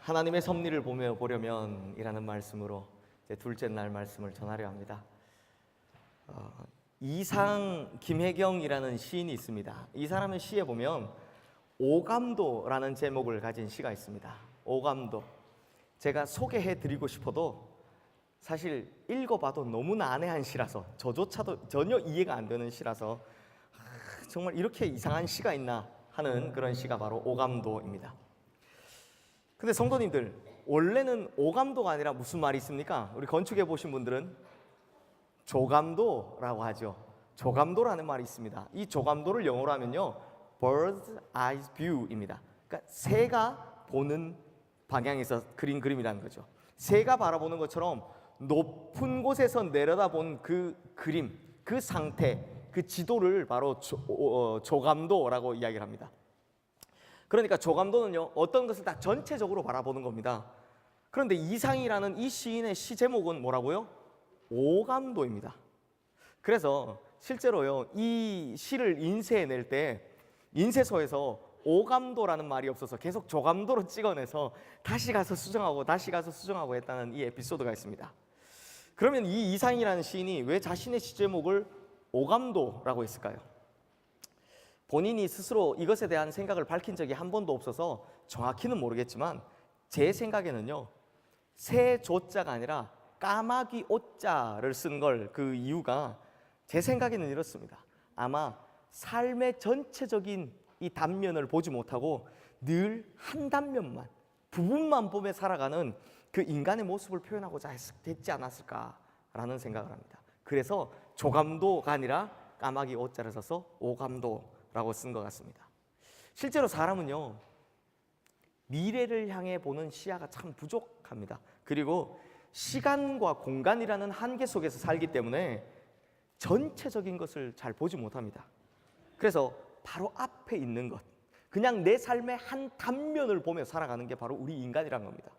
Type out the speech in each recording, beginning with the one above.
하나님의 섭리를 보려면 이라는 말씀으로 이제 둘째 날 말씀을 전하려 합니다. 이상 김혜경이라는 시인이 있습니다. 이 사람의 시에 보면 오감도라는 제목을 가진 시가 있습니다. 오감도. 제가 소개해 드리고 싶어도 사실 읽어봐도 너무 난해한 시라서 저조차도 전혀 이해가 안 되는 시라서 정말 이렇게 이상한 시가 있나 하는 그런 시가 바로 오감도입니다. 근데 성도님들, 원래는 오감도가 아니라 무슨 말이 있습니까? 우리 건축해 보신 분들은 조감도라고 하죠. 조감도라는 말이 있습니다. 이 조감도를 영어로 하면요, Bird's Eye View입니다. 그러니까 새가 보는 방향에서 그린 그림이라는 거죠. 새가 바라보는 것처럼 높은 곳에서 내려다본 그 그림, 그 상태, 그 지도를 바로 조감도라고 이야기를 합니다. 그러니까 조감도는요, 어떤 것을 다 전체적으로 바라보는 겁니다. 그런데 이상이라는 이 시인의 시 제목은 뭐라고요? 오감도입니다. 그래서 실제로요, 이 시를 인쇄해낼 때 인쇄소에서 오감도라는 말이 없어서 계속 조감도로 찍어내서 다시 가서 수정하고 했다는 이 에피소드가 있습니다. 그러면 이 이상이라는 시인이 왜 자신의 시 제목을 오감도라고 했을까요? 본인이 스스로 이것에 대한 생각을 밝힌 적이 한 번도 없어서 정확히는 모르겠지만 제 생각에는요, 새 조자가 아니라 까마귀 오자를 쓴 걸 그 이유가 제 생각에는 이렇습니다. 아마 삶의 전체적인 이 단면을 보지 못하고 늘 한 단면만, 부분만 보며 살아가는 그 인간의 모습을 표현하고자 했지 않았을까라는 생각을 합니다. 그래서 조감도가 아니라 까마귀 오자를 써서 오감도라고 쓴 것 같습니다. 실제로 사람은요, 미래를 향해 보는 시야가 참 부족합니다. 그리고 시간과 공간이라는 한계 속에서 살기 때문에 전체적인 것을 잘 보지 못합니다. 그래서 바로 앞에 있는 것, 그냥 내 삶의 한 단면을 보며 살아가는 게 바로 우리 인간이란 겁니다.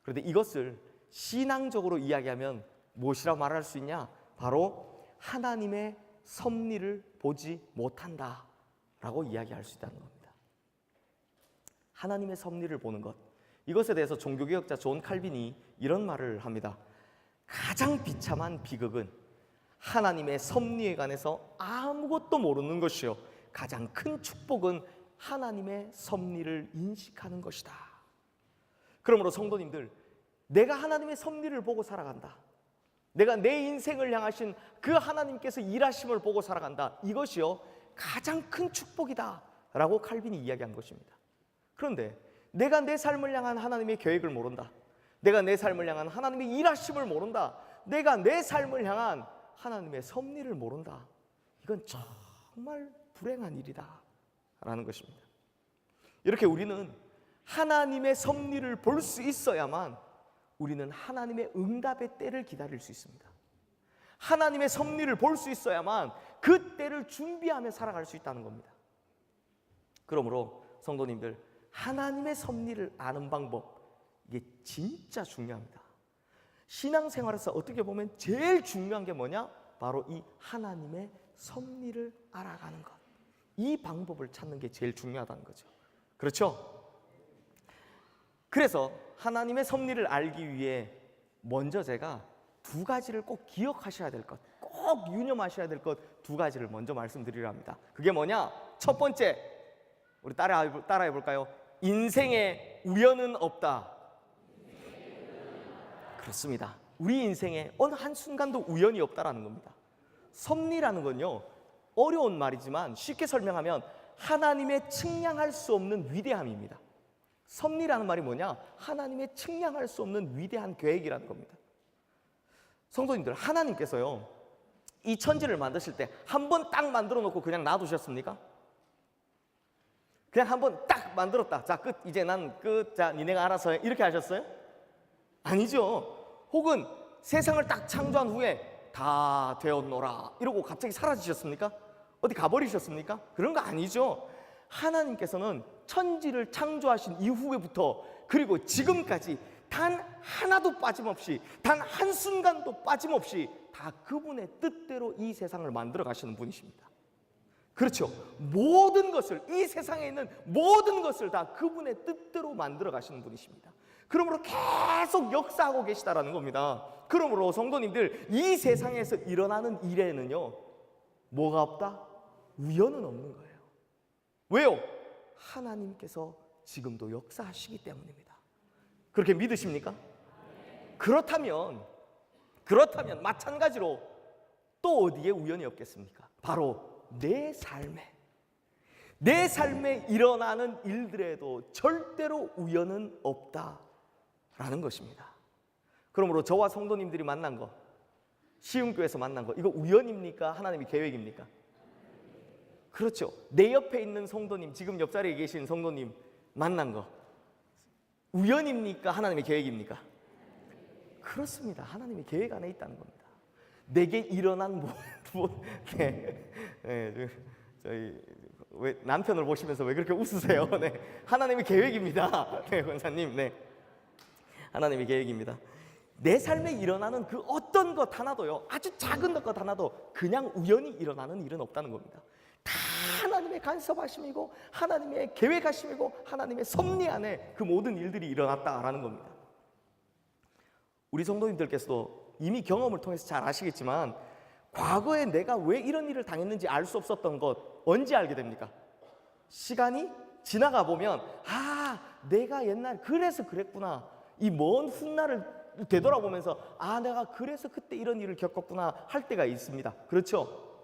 그런데 이것을 신앙적으로 이야기하면 무엇이라고 말할 수 있냐? 바로 하나님의 섭리를 보지 못한다라고 이야기할 수 있다는 겁니다. 하나님의 섭리를 보는 것, 이것에 대해서 종교개혁자 존 칼빈이 이런 말을 합니다. 가장 비참한 비극은 하나님의 섭리에 관해서 아무것도 모르는 것이요, 가장 큰 축복은 하나님의 섭리를 인식하는 것이다. 그러므로 성도님들, 내가 하나님의 섭리를 보고 살아간다, 내가 내 인생을 향하신 그 하나님께서 일하심을 보고 살아간다, 이것이요 가장 큰 축복이다 라고 칼빈이 이야기한 것입니다. 그런데 내가 내 삶을 향한 하나님의 계획을 모른다, 내가 내 삶을 향한 하나님의 일하심을 모른다, 내가 내 삶을 향한 하나님의 섭리를 모른다, 이건 정말 불행한 일이다 라는 것입니다. 이렇게 우리는 하나님의 섭리를 볼 수 있어야만 우리는 하나님의 응답의 때를 기다릴 수 있습니다. 하나님의 섭리를 볼 수 있어야만 그 때를 준비하며 살아갈 수 있다는 겁니다. 그러므로 성도님들, 하나님의 섭리를 아는 방법, 이게 진짜 중요합니다. 신앙생활에서 어떻게 보면 제일 중요한 게 뭐냐? 바로 이 하나님의 섭리를 알아가는 것, 이 방법을 찾는 게 제일 중요하다는 거죠. 그렇죠? 그래서 하나님의 섭리를 알기 위해 먼저 제가 두 가지를 꼭 기억하셔야 될 것, 꼭 유념하셔야 될 것 두 가지를 먼저 말씀드리려 합니다. 그게 뭐냐? 첫 번째, 우리 따라해 볼까요? 인생에 우연은 없다. 그렇습니다. 우리 인생에 어느 한순간도 우연이 없다라는 겁니다. 섭리라는 건요, 어려운 말이지만 쉽게 설명하면 하나님의 측량할 수 없는 위대함입니다. 섭리라는 말이 뭐냐? 하나님의 측량할 수 없는 위대한 계획이라는 겁니다. 성도님들, 하나님께서요, 이 천지를 만드실 때 한 번 딱 만들어 놓고 그냥 놔두셨습니까? 그냥 한 번 딱 만들었다, 자 끝, 이제 난 끝, 자 니네가 알아서 해, 이렇게 하셨어요? 아니죠. 혹은 세상을 딱 창조한 후에 다 되었노라 이러고 갑자기 사라지셨습니까? 어디 가버리셨습니까? 그런 거 아니죠. 하나님께서는 천지를 창조하신 이후부터 그리고 지금까지 단 하나도 빠짐없이, 단 한순간도 빠짐없이 다 그분의 뜻대로 이 세상을 만들어 가시는 분이십니다. 그렇죠. 모든 것을, 이 세상에 있는 모든 것을 다 그분의 뜻대로 만들어 가시는 분이십니다. 그러므로 계속 역사하고 계시다라는 겁니다. 그러므로 성도님들, 이 세상에서 일어나는 일에는요, 뭐가 없다? 우연은 없는 거예요. 왜요? 하나님께서 지금도 역사하시기 때문입니다. 그렇게 믿으십니까? 그렇다면 마찬가지로 또 어디에 우연이 없겠습니까? 바로 내 삶에 일어나는 일들에도 절대로 우연은 없다라는 것입니다. 그러므로 저와 성도님들이 만난 거, 시흥교회에서 만난 거, 이거 우연입니까? 하나님의 계획입니까? 그렇죠. 내 옆에 있는 성도님, 지금 옆자리에 계신 성도님 만난 거 우연입니까? 하나님의 계획입니까? 그렇습니다. 하나님의 계획 안에 있다는 겁니다. 내게 일어난 저희 왜 남편을 보시면서 왜 그렇게 웃으세요? 네, 하나님의 계획입니다. 네, 권사님, 네, 하나님의 계획입니다. 내 삶에 일어나는 그 어떤 것 하나도요, 아주 작은 것 하나도 그냥 우연히 일어나는 일은 없다는 겁니다. 다 하나님의 간섭하심이고 하나님의 계획하심이고 하나님의 섭리 안에 그 모든 일들이 일어났다라는 겁니다. 우리 성도님들께서도 이미 경험을 통해서 잘 아시겠지만, 과거에 내가 왜 이런 일을 당했는지 알 수 없었던 것 언제 알게 됩니까? 시간이 지나가 보면, 아, 내가 옛날 그래서 그랬구나, 이 먼 훗날을 되돌아보면서, 아, 내가 그래서 그때 이런 일을 겪었구나 할 때가 있습니다. 그렇죠?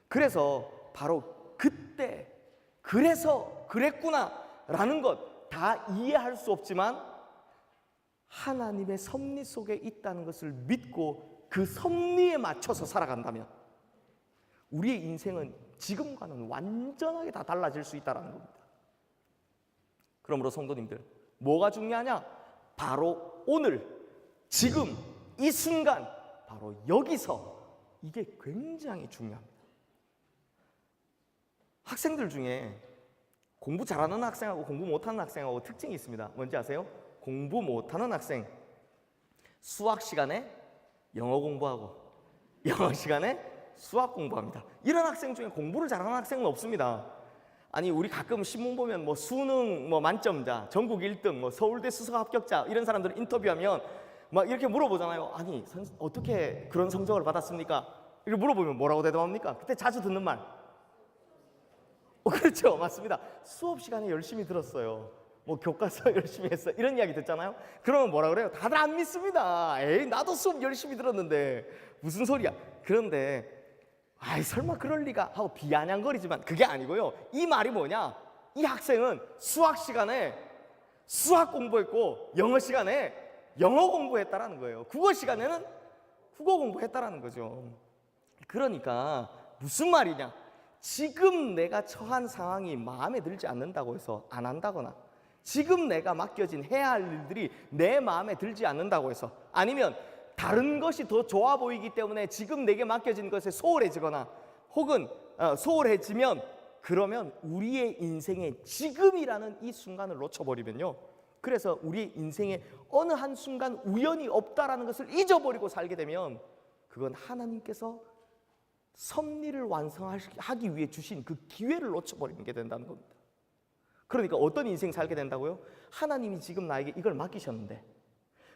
그래서 바로 그때 그래서 그랬구나 라는 것 다 이해할 수 없지만 하나님의 섭리 속에 있다는 것을 믿고 그 섭리에 맞춰서 살아간다면 우리의 인생은 지금과는 완전하게 다 달라질 수 있다는 겁니다. 그러므로 성도님들, 뭐가 중요하냐? 바로 오늘, 지금, 이 순간, 바로 여기서, 이게 굉장히 중요합니다. 학생들 중에 공부 잘하는 학생하고 공부 못하는 학생하고 특징이 있습니다. 뭔지 아세요? 공부 못하는 학생, 수학 시간에 영어 공부하고 영어 시간에 수학 공부합니다. 이런 학생 중에 공부를 잘하는 학생은 없습니다. 아니, 우리 가끔 신문 보면 뭐 수능 뭐 만점자, 전국 1등, 뭐 서울대 수석 합격자 이런 사람들 인터뷰하면 막 이렇게 물어보잖아요. 아니, 어떻게 그런 성적을 받았습니까? 이렇게 물어보면 뭐라고 대답합니까? 그때 자주 듣는 말. 그렇죠, 맞습니다. 수업 시간에 열심히 들었어요. 뭐 교과서 열심히 했어, 이런 이야기 듣잖아요. 그러면 뭐라 그래요? 다들 안 믿습니다. 에이, 나도 수업 열심히 들었는데 무슨 소리야. 그런데 아이, 설마 그럴 리가 하고 비아냥거리지만 그게 아니고요. 이 말이 뭐냐? 이 학생은 수학 시간에 수학 공부했고 영어 시간에 영어 공부했다라는 거예요. 국어 시간에는 국어 공부했다라는 거죠. 그러니까 무슨 말이냐? 지금 내가 처한 상황이 마음에 들지 않는다고 해서 안 한다거나, 지금 내가 맡겨진 해야 할 일들이 내 마음에 들지 않는다고 해서, 아니면 다른 것이 더 좋아 보이기 때문에 지금 내게 맡겨진 것에 소홀해지거나 혹은 소홀해지면, 그러면 우리의 인생의 지금이라는 이 순간을 놓쳐버리면요, 그래서 우리의 인생의 어느 한순간 우연이 없다라는 것을 잊어버리고 살게 되면 그건 하나님께서 섭리를 완성하기 위해 주신 그 기회를 놓쳐버리는 게 된다는 겁니다. 그러니까 어떤 인생 살게 된다고요? 하나님이 지금 나에게 이걸 맡기셨는데,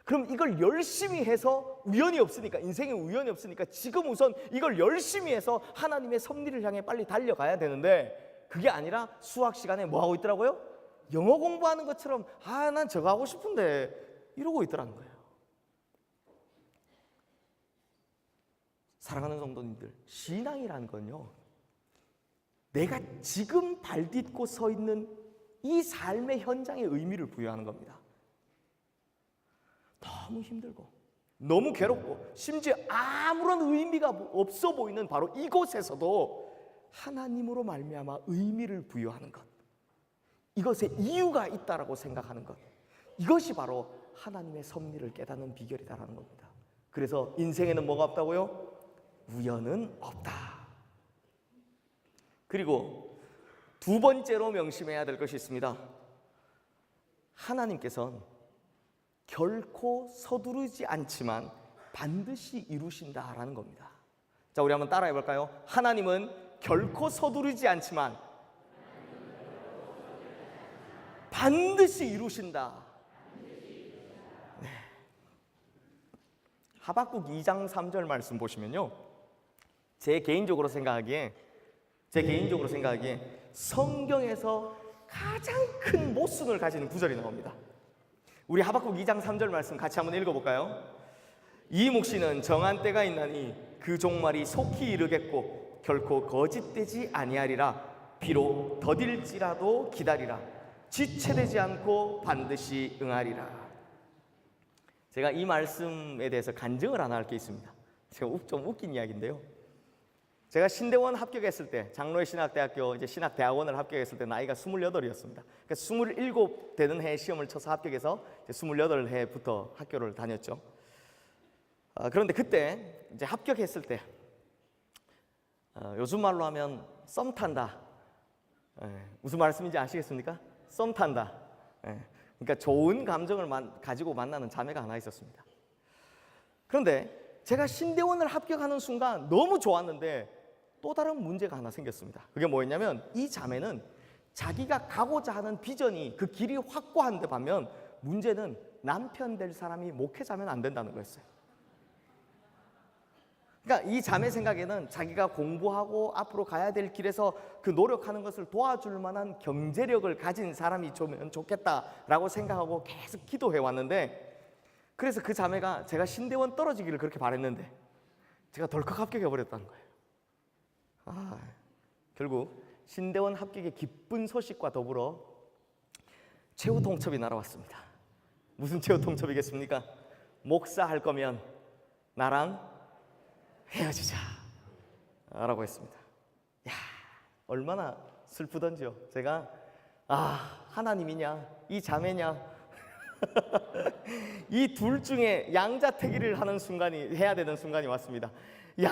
그럼 이걸 열심히 해서, 우연이 없으니까, 인생에 우연이 없으니까 지금 우선 이걸 열심히 해서 하나님의 섭리를 향해 빨리 달려가야 되는데, 그게 아니라 수학 시간에 뭐 하고 있더라고요? 영어 공부하는 것처럼, 아, 난 저거 하고 싶은데 이러고 있더라는 거예요. 사랑하는 성도님들, 신앙이라는 건요, 내가 지금 발 딛고 서 있는 이 삶의 현장에 의미를 부여하는 겁니다. 너무 힘들고 너무 괴롭고 심지어 아무런 의미가 없어 보이는 바로 이곳에서도 하나님으로 말미암아 의미를 부여하는 것, 이것에 이유가 있다라고 생각하는 것, 이것이 바로 하나님의 섭리를 깨닫는 비결이다라는 겁니다. 그래서 인생에는 뭐가 없다고요? 우연은 없다. 그리고 두 번째로 명심해야 될 것이 있습니다. 하나님께서는 결코 서두르지 않지만 반드시 이루신다라는 겁니다. 자, 우리 한번 따라해 볼까요? 하나님은 결코 서두르지 않지만 반드시 이루신다. 하박국 2장 3절 말씀 보시면요, 제 개인적으로 생각하기에 성경에서 가장 큰 모순을 가지는 구절이 나옵니다. 우리 하박국 2장 3절 말씀 같이 한번 읽어볼까요? 이 묵시는 정한 때가 있나니 그 종말이 속히 이르겠고 결코 거짓되지 아니하리라. 비록 더딜지라도 기다리라. 지체되지 않고 반드시 응하리라. 제가 이 말씀에 대해서 간증을 하나 할 게 있습니다. 제가 좀 웃긴 이야기인데요, 제가 신대원 합격했을 때, 장로의 신학대학교 이제 신학대학원을 합격했을 때 나이가 28이었습니다. 그러니까 27 되는 해에 시험을 쳐서 합격해서 28해부터 학교를 다녔죠. 그런데 그때 이제 합격했을 때 요즘 말로 하면 썸 탄다. 무슨 말씀인지 아시겠습니까? 썸 탄다. 그러니까 좋은 감정을 가지고 만나는 자매가 하나 있었습니다. 그런데 제가 신대원을 합격하는 순간 너무 좋았는데 또 다른 문제가 하나 생겼습니다. 그게 뭐였냐면, 이 자매는 자기가 가고자 하는 비전이 그 길이 확고한데 반면 문제는 남편 될 사람이 목회자면 안 된다는 거였어요. 그러니까 이 자매 생각에는 자기가 공부하고 앞으로 가야 될 길에서 그 노력하는 것을 도와줄 만한 경제력을 가진 사람이 좀 좋겠다라고 생각하고 계속 기도해 왔는데, 그래서 그 자매가 제가 신대원 떨어지기를 그렇게 바랬는데 제가 덜컥 합격해 버렸다는 거예요. 결국 신대원 합격의 기쁜 소식과 더불어 최후 통첩이 날아왔습니다. 무슨 최후 통첩이겠습니까? 목사 할 거면 나랑 헤어지자 라고 했습니다. 야, 얼마나 슬프던지요. 제가 하나님이냐 이 자매냐 이 둘 중에 양자택일을 하는 순간이 해야 되는 순간이 왔습니다. 야,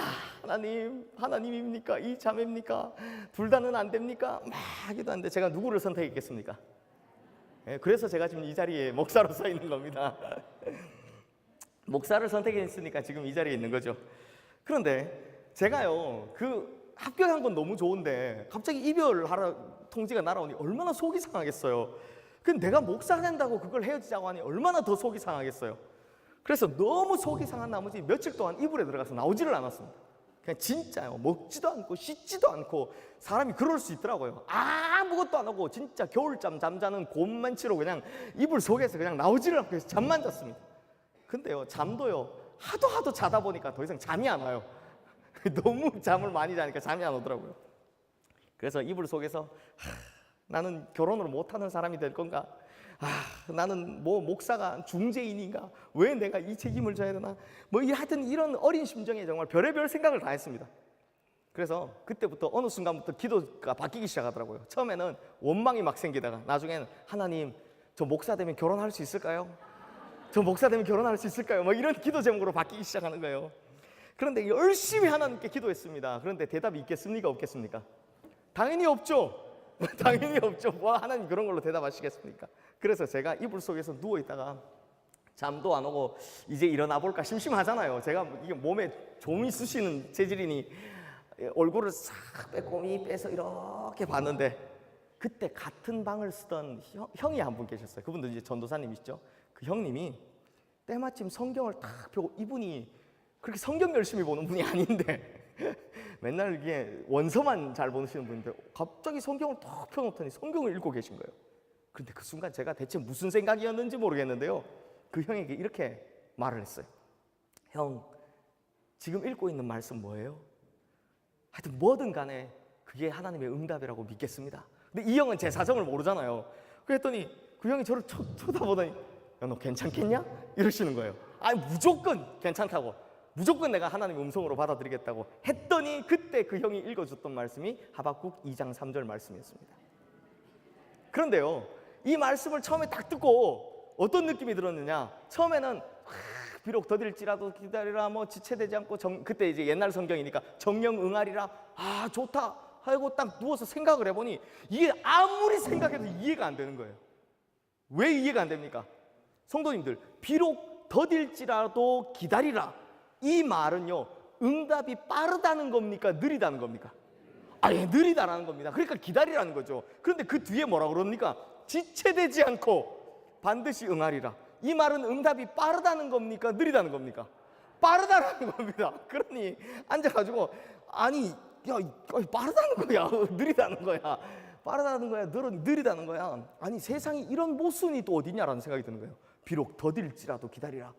하나님입니까? 이 자매입니까? 둘 다는 안 됩니까? 막 하기도 한데 제가 누구를 선택했겠습니까? 그래서 제가 지금 이 자리에 목사로 서 있는 겁니다. 목사를 선택했으니까 지금 이 자리에 있는 거죠. 그런데 제가요, 그 합격한 건 너무 좋은데 갑자기 이별하라 통지가 날아오니 얼마나 속이 상하겠어요. 근데 내가 목사 된다고 그걸 헤어지자고 하니 얼마나 더 속이 상하겠어요. 그래서 너무 속이 상한 나머지 며칠 동안 이불에 들어가서 나오지를 않았습니다. 그냥 진짜요, 먹지도 않고 씻지도 않고, 사람이 그럴 수 있더라고요. 아무것도 안 하고 진짜 겨울잠 잠자는 곰만치로 그냥 이불 속에서 그냥 나오지를 않고 잠만 잤습니다. 근데요, 잠도요 하도 자다 보니까 더 이상 잠이 안 와요. 너무 잠을 많이 자니까 잠이 안 오더라고요. 그래서 이불 속에서 나는 결혼을 못하는 사람이 될 건가? 나는 뭐 목사가 중재인인가? 왜 내가 이 책임을 져야 되나? 뭐 하여튼 이런 어린 심정에 정말 별의별 생각을 다 했습니다. 그래서 그때부터 어느 순간부터 기도가 바뀌기 시작하더라고요. 처음에는 원망이 막 생기다가 나중에는 하나님, 저 목사 되면 결혼할 수 있을까요? 저 목사 되면 결혼할 수 있을까요? 뭐 이런 기도 제목으로 바뀌기 시작하는 거예요. 그런데 열심히 하나님께 기도했습니다. 그런데 대답이 있겠습니까? 없겠습니까? 당연히 없죠. 당연히 없죠. 뭐 하나님 그런 걸로 대답하시겠습니까? 그래서 제가 이불 속에서 누워있다가 잠도 안 오고 이제 일어나 볼까 심심하잖아요. 제가 이게 몸에 좀이 쑤시는 체질이니 얼굴을 싹 빼꼼히 빼서 이렇게 봤는데, 그때 같은 방을 쓰던 형이 한 분 계셨어요. 그분도 이제 전도사님이시죠. 그 형님이 때마침 성경을 딱 펴고, 이분이 그렇게 성경 열심히 보는 분이 아닌데 맨날 이게 원서만 잘 보시는 분인데 갑자기 성경을 딱 펴놓더니 성경을 읽고 계신 거예요. 그런데 그 순간 제가 대체 무슨 생각이었는지 모르겠는데요, 그 형에게 이렇게 말을 했어요. 형, 지금 읽고 있는 말씀 뭐예요? 하여튼 뭐든 간에 그게 하나님의 응답이라고 믿겠습니다. 근데 이 형은 제 사정을 모르잖아요. 그랬더니 그 형이 저를 쳐다보더니 야, 너 괜찮겠냐? 이러시는 거예요. 아니 무조건 괜찮다고, 무조건 내가 하나님의 음성으로 받아들이겠다고 했더니 그때 그 형이 읽어줬던 말씀이 하박국 2장 3절 말씀이었습니다. 그런데요, 이 말씀을 처음에 딱 듣고 어떤 느낌이 들었느냐, 처음에는 비록 더딜지라도 기다리라, 뭐 지체되지 않고 그때 이제 옛날 성경이니까 정령 응하리라, 좋다 하고 딱 누워서 생각을 해보니 이게 아무리 생각해도 이해가 안 되는 거예요. 왜 이해가 안 됩니까? 성도님들, 비록 더딜지라도 기다리라, 이 말은요 응답이 빠르다는 겁니까? 느리다는 겁니까? 느리다라는 겁니다. 그러니까 기다리라는 거죠. 그런데 그 뒤에 뭐라 그럽니까? 지체되지 않고 반드시 응하리라. 이 말은 응답이 빠르다는 겁니까? 느리다는 겁니까? 빠르다라는 겁니다. 그러니 앉아가지고 아니 야 빠르다는 거야, 느리다는 거야, 빠르다는 거야, 느리다는 거야. 아니 세상에 이런 모순이 또 어디냐라는 생각이 드는 거예요. 비록 더딜지라도 기다리라,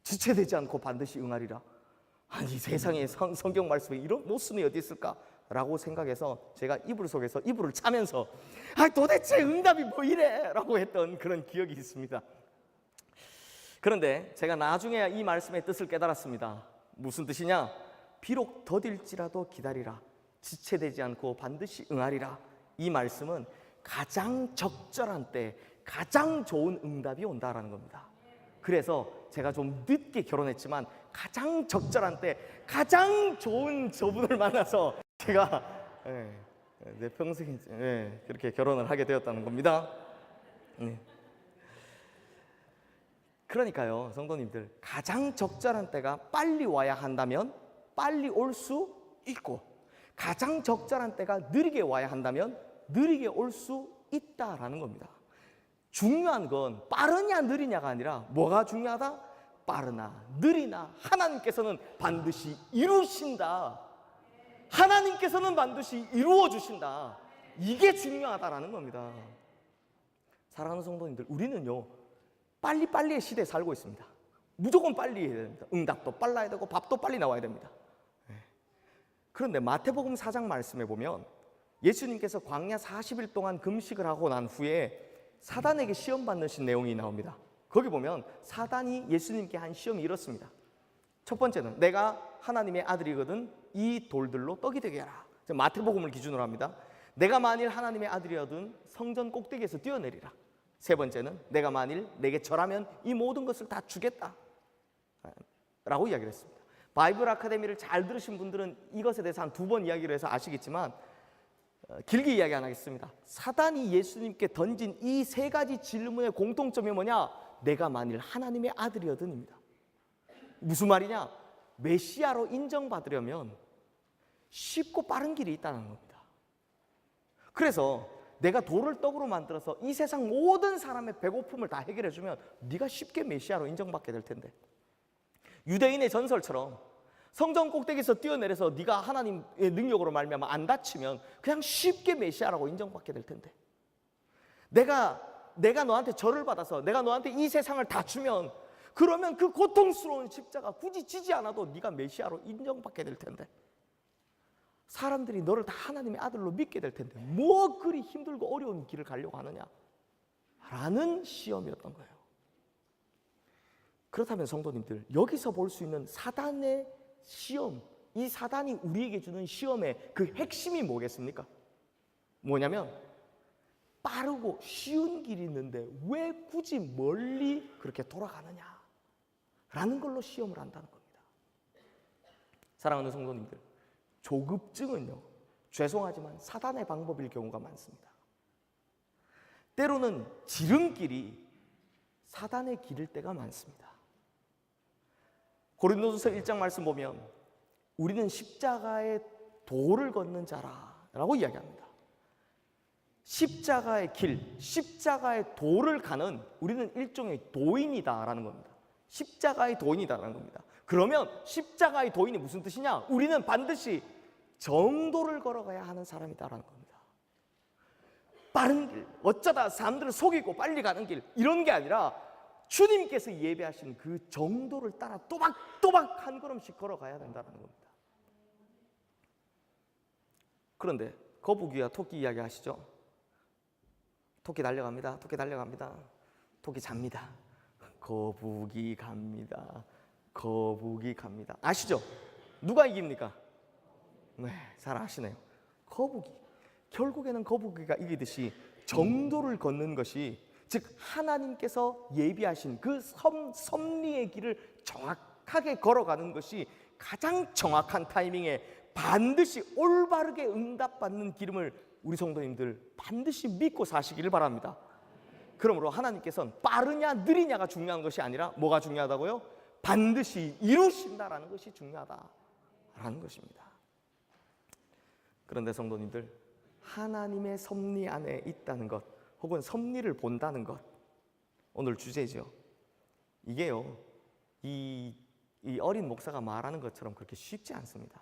지체되지 않고 반드시 응하리라. 아니 세상에 성경 말씀에 이런 모순이 어디 있을까라고 생각해서 제가 이불 속에서 이불을 차면서 도대체 응답이 뭐 이래? 라고 했던 그런 기억이 있습니다. 그런데 제가 나중에 이 말씀의 뜻을 깨달았습니다. 무슨 뜻이냐? 비록 더딜지라도 기다리라, 지체되지 않고 반드시 응하리라. 이 말씀은 가장 적절한 때 가장 좋은 응답이 온다라는 겁니다. 그래서 제가 좀 늦게 결혼했지만 가장 적절한 때 가장 좋은 저분을 만나서 제가 내 평생 그렇게 결혼을 하게 되었다는 겁니다. 그러니까요, 성도님들, 가장 적절한 때가 빨리 와야 한다면 빨리 올 수 있고, 가장 적절한 때가 느리게 와야 한다면 느리게 올 수 있다라는 겁니다. 중요한 건 빠르냐 느리냐가 아니라 뭐가 중요하다? 빠르나 느리나 하나님께서는 반드시 이루신다. 하나님께서는 반드시 이루어 주신다. 이게 중요하다라는 겁니다. 사랑하는 성도님들, 우리는요 빨리빨리의 시대에 살고 있습니다. 무조건 빨리 해야 됩니다. 응답도 빨라야 되고 밥도 빨리 나와야 됩니다. 그런데 마태복음 4장 말씀에 보면 예수님께서 광야 40일 동안 금식을 하고 난 후에 사단에게 시험 받으신 내용이 나옵니다. 거기 보면 사단이 예수님께 한 시험이 이렇습니다. 첫 번째는 내가 하나님의 아들이거든 이 돌들로 떡이 되게 하라. 마태복음을 기준으로 합니다. 내가 만일 하나님의 아들이거든 성전 꼭대기에서 뛰어내리라. 세 번째는 내가 만일 내게 절하면 이 모든 것을 다 주겠다 라고 이야기를 했습니다. 바이블 아카데미를 잘 들으신 분들은 이것에 대해서 한 2번 이야기를 해서 아시겠지만 길게 이야기 안 하겠습니다. 사단이 예수님께 던진 이 3가지 질문의 공통점이 뭐냐? 내가 만일 하나님의 아들이거든입니다. 무슨 말이냐? 메시아로 인정받으려면 쉽고 빠른 길이 있다는 겁니다. 그래서 내가 돌을 떡으로 만들어서 이 세상 모든 사람의 배고픔을 다 해결해주면 네가 쉽게 메시아로 인정받게 될 텐데, 유대인의 전설처럼 성전 꼭대기에서 뛰어내려서 네가 하나님의 능력으로 말미암아 안 다치면 그냥 쉽게 메시아라고 인정받게 될 텐데, 내가 너한테 절을 받아서 내가 너한테 이 세상을 다 주면 그러면 그 고통스러운 십자가 굳이 지지 않아도 네가 메시아로 인정받게 될 텐데, 사람들이 너를 다 하나님의 아들로 믿게 될 텐데 뭐 그리 힘들고 어려운 길을 가려고 하느냐 라는 시험이었던 거예요. 그렇다면 성도님들, 여기서 볼 수 있는 사단의 시험, 이 사단이 우리에게 주는 시험의 그 핵심이 뭐겠습니까? 뭐냐면 빠르고 쉬운 길이 있는데 왜 굳이 멀리 그렇게 돌아가느냐 라는 걸로 시험을 한다는 겁니다. 사랑하는 성도님들, 조급증은요, 죄송하지만 사단의 방법일 경우가 많습니다. 때로는 지름길이 사단의 길일 때가 많습니다. 고린도전서 1장 말씀 보면 우리는 십자가의 도를 걷는 자라라고 이야기합니다. 십자가의 길, 십자가의 도를 가는 우리는 일종의 도인이다라는 겁니다. 십자가의 도인이다라는 겁니다. 그러면 십자가의 도인이 무슨 뜻이냐? 우리는 반드시 정도를 걸어가야 하는 사람이다라는 겁니다. 빠른 길, 어쩌다 사람들을 속이고 빨리 가는 길, 이런 게 아니라 주님께서 예배하신 그 정도를 따라 또박또박 한 걸음씩 걸어가야 된다는 겁니다. 그런데 거북이와 토끼 이야기 하시죠? 토끼 달려갑니다. 토끼 달려갑니다. 토끼 잡니다. 거북이 갑니다. 거북이 갑니다. 아시죠? 누가 이깁니까? 네, 잘 아시네요. 거북이. 결국에는 거북이가 이기듯이 정도를 걷는 것이, 즉 하나님께서 예비하신 그 섭리의 길을 정확하게 걸어가는 것이 가장 정확한 타이밍에 반드시 올바르게 응답받는 기름을 우리 성도님들 반드시 믿고 사시기를 바랍니다. 그러므로 하나님께서는 빠르냐 느리냐가 중요한 것이 아니라 뭐가 중요하다고요? 반드시 이루신다라는 것이 중요하다라는 것입니다. 그런데 성도님들, 하나님의 섭리 안에 있다는 것, 혹은 섭리를 본다는 것, 오늘 주제죠. 이게요, 이 이 어린 목사가 말하는 것처럼 그렇게 쉽지 않습니다.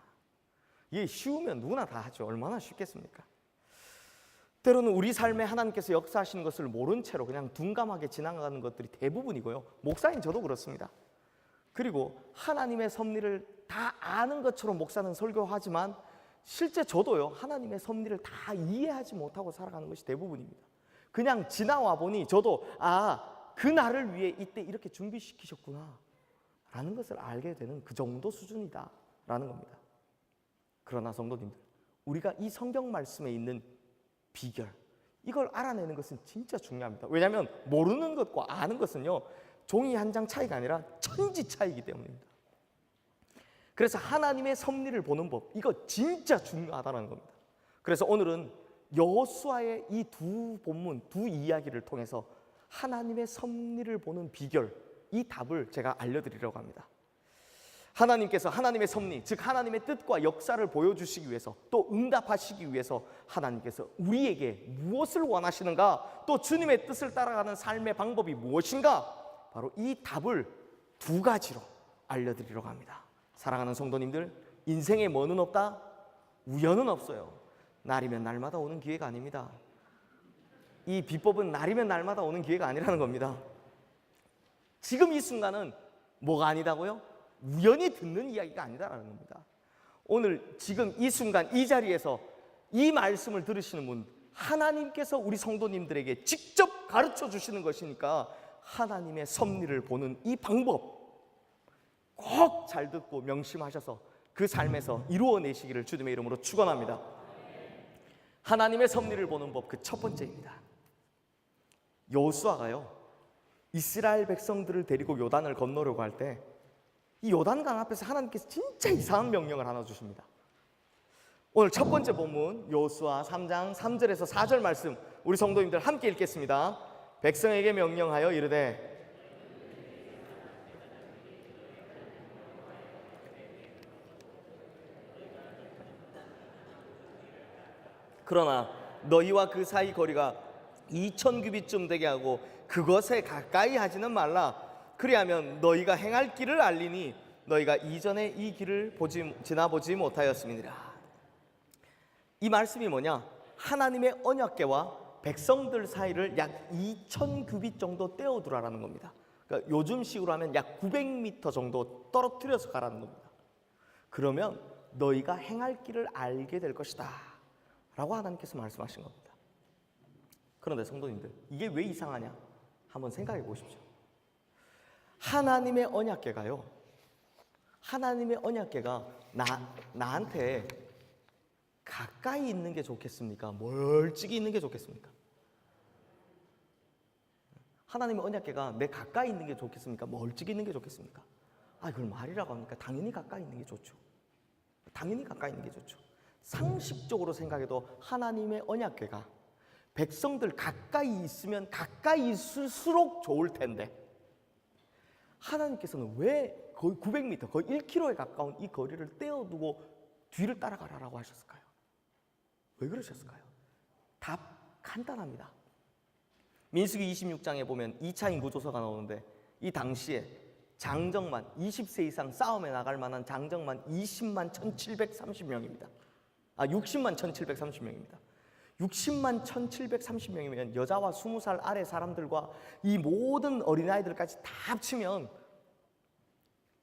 이게 쉬우면 누구나 다 하죠. 얼마나 쉽겠습니까? 때로는 우리 삶에 하나님께서 역사하시는 것을 모른 채로 그냥 둔감하게 지나가는 것들이 대부분이고요. 목사인 저도 그렇습니다. 그리고 하나님의 섭리를 다 아는 것처럼 목사는 설교하지만 실제 저도요, 하나님의 섭리를 다 이해하지 못하고 살아가는 것이 대부분입니다. 그냥 지나와 보니 저도 그 날을 위해 이때 이렇게 준비시키셨구나 라는 것을 알게 되는 그 정도 수준이다 라는 겁니다. 그러나 성도님들, 우리가 이 성경 말씀에 있는 비결, 이걸 알아내는 것은 진짜 중요합니다. 왜냐하면 모르는 것과 아는 것은요, 종이 한 장 차이가 아니라 천지 차이이기 때문입니다. 그래서 하나님의 섭리를 보는 법, 이거 진짜 중요하다는 겁니다. 그래서 오늘은 여호수아의 이 두 본문, 두 이야기를 통해서 하나님의 섭리를 보는 비결, 이 답을 제가 알려드리려고 합니다. 하나님께서 하나님의 섭리, 즉 하나님의 뜻과 역사를 보여주시기 위해서, 또 응답하시기 위해서 하나님께서 우리에게 무엇을 원하시는가, 또 주님의 뜻을 따라가는 삶의 방법이 무엇인가, 바로 이 답을 두 가지로 알려드리려고 합니다. 사랑하는 성도님들, 인생에 뭐는 없다? 우연은 없어요. 날이면 날마다 오는 기회가 아닙니다. 이 비법은 날이면 날마다 오는 기회가 아니라는 겁니다. 지금 이 순간은 뭐가 아니다고요? 우연히 듣는 이야기가 아니다라는 겁니다. 오늘 지금 이 순간 이 자리에서 이 말씀을 들으시는 분, 하나님께서 우리 성도님들에게 직접 가르쳐 주시는 것이니까 하나님의 섭리를 보는 이 방법 꼭 잘 듣고 명심하셔서 그 삶에서 이루어내시기를 주님의 이름으로 축원합니다. 하나님의 섭리를 보는 법, 그 첫 번째입니다. 여호수아가요, 이스라엘 백성들을 데리고 요단을 건너려고 할 때 이 요단강 앞에서 하나님께서 진짜 이상한 명령을 하나 주십니다. 오늘 첫 번째 본문 여호수아 3장 3절에서 4절 말씀, 우리 성도님들 함께 읽겠습니다. 백성에게 명령하여 이르되 그러나 너희와 그 사이 거리가 2000규빗쯤 되게 하고 그것에 가까이 하지는 말라. 그리하면 너희가 행할 길을 알리니 너희가 이전에 이 길을 지나보지 못하였음이니라. 이 말씀이 뭐냐? 하나님의 언약궤와 백성들 사이를 약 2000규빗 정도 떼어두라라는 겁니다. 그러니까 요즘 식으로 하면 약 900m 정도 떨어뜨려서 가라는 겁니다. 그러면 너희가 행할 길을 알게 될 것이다 라고 하나님께서 말씀하신 겁니다. 그런데 성도님들, 이게 왜 이상하냐? 한번 생각해 보십시오. 하나님의 언약궤가요, 하나님의 언약궤가 나한테 가까이 있는 게 좋겠습니까? 멀찍이 있는 게 좋겠습니까? 하나님의 언약궤가 내 가까이 있는 게 좋겠습니까? 멀찍이 있는 게 좋겠습니까? 그걸 말이라고 합니까? 당연히 가까이 있는 게 좋죠. 당연히 가까이 있는 게 좋죠. 상식적으로 생각해도 하나님의 언약궤가 백성들 가까이 있으면 가까이 있을수록 좋을 텐데 하나님께서는 왜 거의 900m, 거의 1km에 가까운 이 거리를 떼어두고 뒤를 따라가라고 하셨을까요? 왜 그러셨을까요? 답 간단합니다. 민수기 26장에 보면 2차 인구조사가 나오는데 이 당시에 장정만, 20세 이상 싸움에 나갈 만한 장정만 20만 1730명입니다. 60만 1730명입니다. 60만 1730명이면 여자와 20살 아래 사람들과 이 모든 어린아이들까지 다 합치면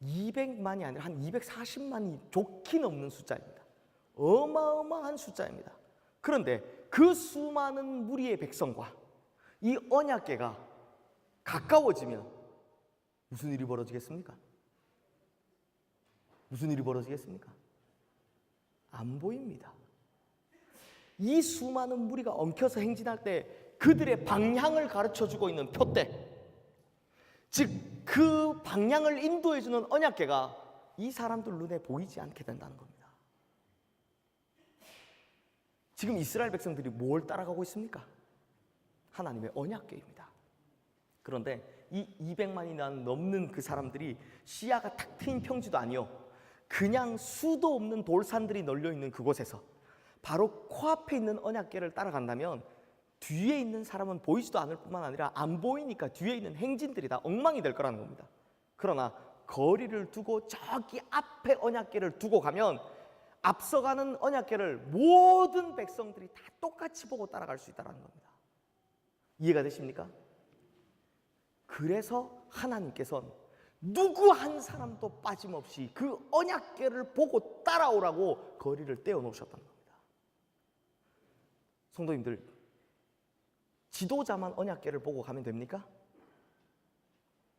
200만이 아니라 한 240만이 좋게 넘는 숫자입니다. 어마어마한 숫자입니다. 그런데 그 수많은 무리의 백성과 이 언약궤가 가까워지면 무슨 일이 벌어지겠습니까? 무슨 일이 벌어지겠습니까? 안 보입니다. 이 수많은 무리가 엉켜서 행진할 때 그들의 방향을 가르쳐주고 있는 표대, 즉 그 방향을 인도해주는 언약궤가 이 사람들 눈에 보이지 않게 된다는 겁니다. 지금 이스라엘 백성들이 뭘 따라가고 있습니까? 하나님의 언약궤입니다. 그런데 이 200만이나 넘는 그 사람들이 시야가 탁 트인 평지도 아니요, 그냥 수도 없는 돌산들이 널려있는 그곳에서 바로 코앞에 있는 언약궤를 따라간다면 뒤에 있는 사람은 보이지도 않을 뿐만 아니라 안 보이니까 뒤에 있는 행진들이 다 엉망이 될 거라는 겁니다. 그러나 거리를 두고 저기 앞에 언약궤를 두고 가면 앞서가는 언약궤를 모든 백성들이 다 똑같이 보고 따라갈 수 있다는 겁니다. 이해가 되십니까? 그래서 하나님께서는 누구 한 사람도 빠짐없이 그 언약궤를 보고 따라오라고 거리를 떼어 놓으셨다는 겁니다. 성도님들, 지도자만 언약궤를 보고 가면 됩니까?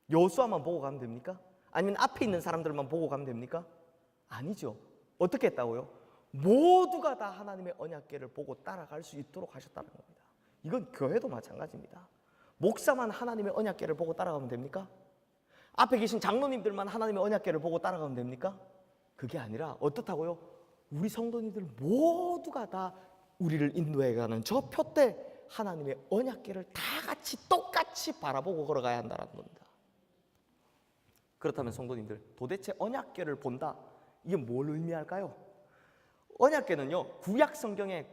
여호수아만 보고 가면 됩니까? 아니면 앞에 있는 사람들만 보고 가면 됩니까? 아니죠. 어떻게 했다고요? 모두가 다 하나님의 언약궤를 보고 따라갈 수 있도록 하셨다는 겁니다. 이건 교회도 마찬가지입니다. 목사만 하나님의 언약궤를 보고 따라가면 됩니까? 앞에 계신 장로님들만 하나님의 언약궤를 보고 따라가면 됩니까? 그게 아니라 어떻다고요? 우리 성도님들 모두가 다 우리를 인도해가는 저 표대 하나님의 언약궤를 다 같이 똑같이 바라보고 걸어가야 한다는 겁니다. 그렇다면 성도님들, 도대체 언약궤를 본다, 이게 뭘 의미할까요? 언약궤는요, 구약 성경에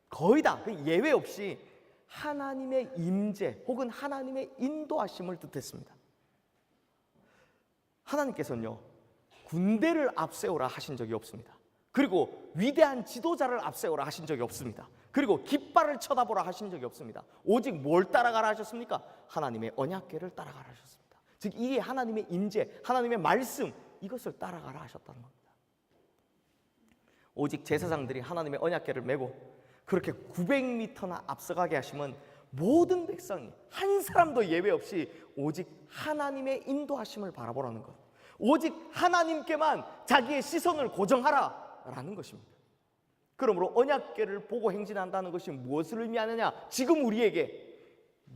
거의 다 예외 없이 하나님의 임재 혹은 하나님의 인도하심을 뜻했습니다. 하나님께서는요, 군대를 앞세우라 하신 적이 없습니다. 그리고 위대한 지도자를 앞세우라 하신 적이 없습니다. 그리고 깃발을 쳐다보라 하신 적이 없습니다. 오직 뭘 따라가라 하셨습니까? 하나님의 언약궤를 따라가라 하셨습니다. 즉 이게 하나님의 임재, 하나님의 말씀, 이것을 따라가라 하셨다는 겁니다. 오직 제사장들이 하나님의 언약궤를 메고 그렇게 900m나 앞서가게 하시면 모든 백성이 한 사람도 예외 없이 오직 하나님의 인도하심을 바라보라는 것, 오직 하나님께만 자기의 시선을 고정하라라는 것입니다. 그러므로 언약궤를 보고 행진한다는 것이 무엇을 의미하느냐? 지금 우리에게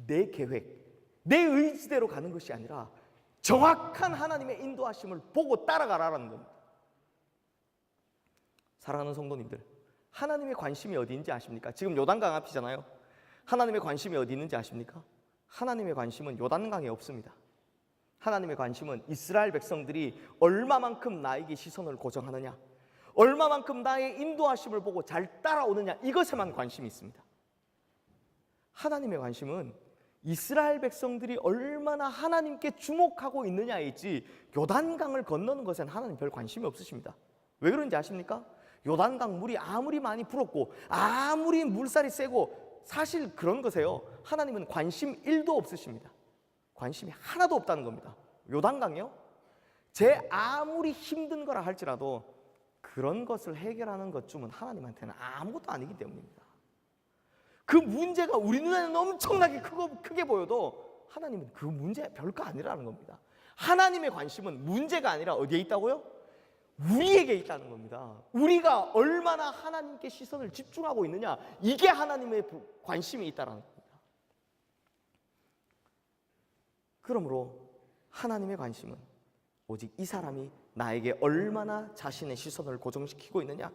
내 계획, 내 의지대로 가는 것이 아니라 정확한 하나님의 인도하심을 보고 따라가라는 겁니다. 사랑하는 성도님들, 하나님의 관심이 어디인지 아십니까? 지금 요단강 앞이잖아요. 하나님의 관심이 어디 있는지 아십니까? 하나님의 관심은 요단강에 없습니다. 하나님의 관심은 이스라엘 백성들이 얼마만큼 나에게 시선을 고정하느냐, 얼마만큼 나의 인도하심을 보고 잘 따라오느냐, 이것에만 관심이 있습니다. 하나님의 관심은 이스라엘 백성들이 얼마나 하나님께 주목하고 있느냐이지 요단강을 건너는 것엔 하나님 별 관심이 없으십니다. 왜 그런지 아십니까? 요단강 물이 아무리 많이 불었고 아무리 물살이 세고 사실 그런 거세요. 하나님은 관심 1도 없으십니다. 관심이 하나도 없다는 겁니다. 요단강이요? 제 아무리 힘든 거라 할지라도 그런 것을 해결하는 것쯤은 하나님한테는 아무것도 아니기 때문입니다. 그 문제가 우리 눈에는 엄청나게 크게 보여도 하나님은 그 문제 별거 아니라는 겁니다. 하나님의 관심은 문제가 아니라 어디에 있다고요? 우리에게 있다는 겁니다. 우리가 얼마나 하나님께 시선을 집중하고 있느냐, 이게 하나님의 관심이 있다는 겁니다. 그러므로 하나님의 관심은 오직 이 사람이 나에게 얼마나 자신의 시선을 고정시키고 있느냐,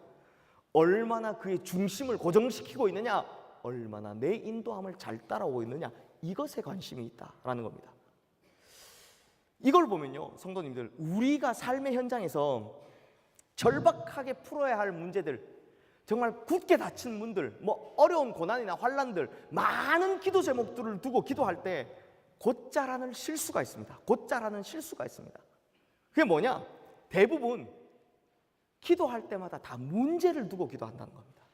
얼마나 그의 중심을 고정시키고 있느냐, 얼마나 내 인도함을 잘 따라오고 있느냐, 이것에 관심이 있다라는 겁니다. 이걸 보면요, 성도님들, 우리가 삶의 현장에서 절박하게 풀어야 할 문제들, 정말 굳게 닫힌 문들, 어려운 고난이나 환난들, 많은 기도 제목들을 두고 기도할 때 곧자라는 실수가 있습니다. 곧자라는 실수가 있습니다. 그게 뭐냐? 대부분 기도할 때마다 다 문제를 두고 기도한다는 겁니다.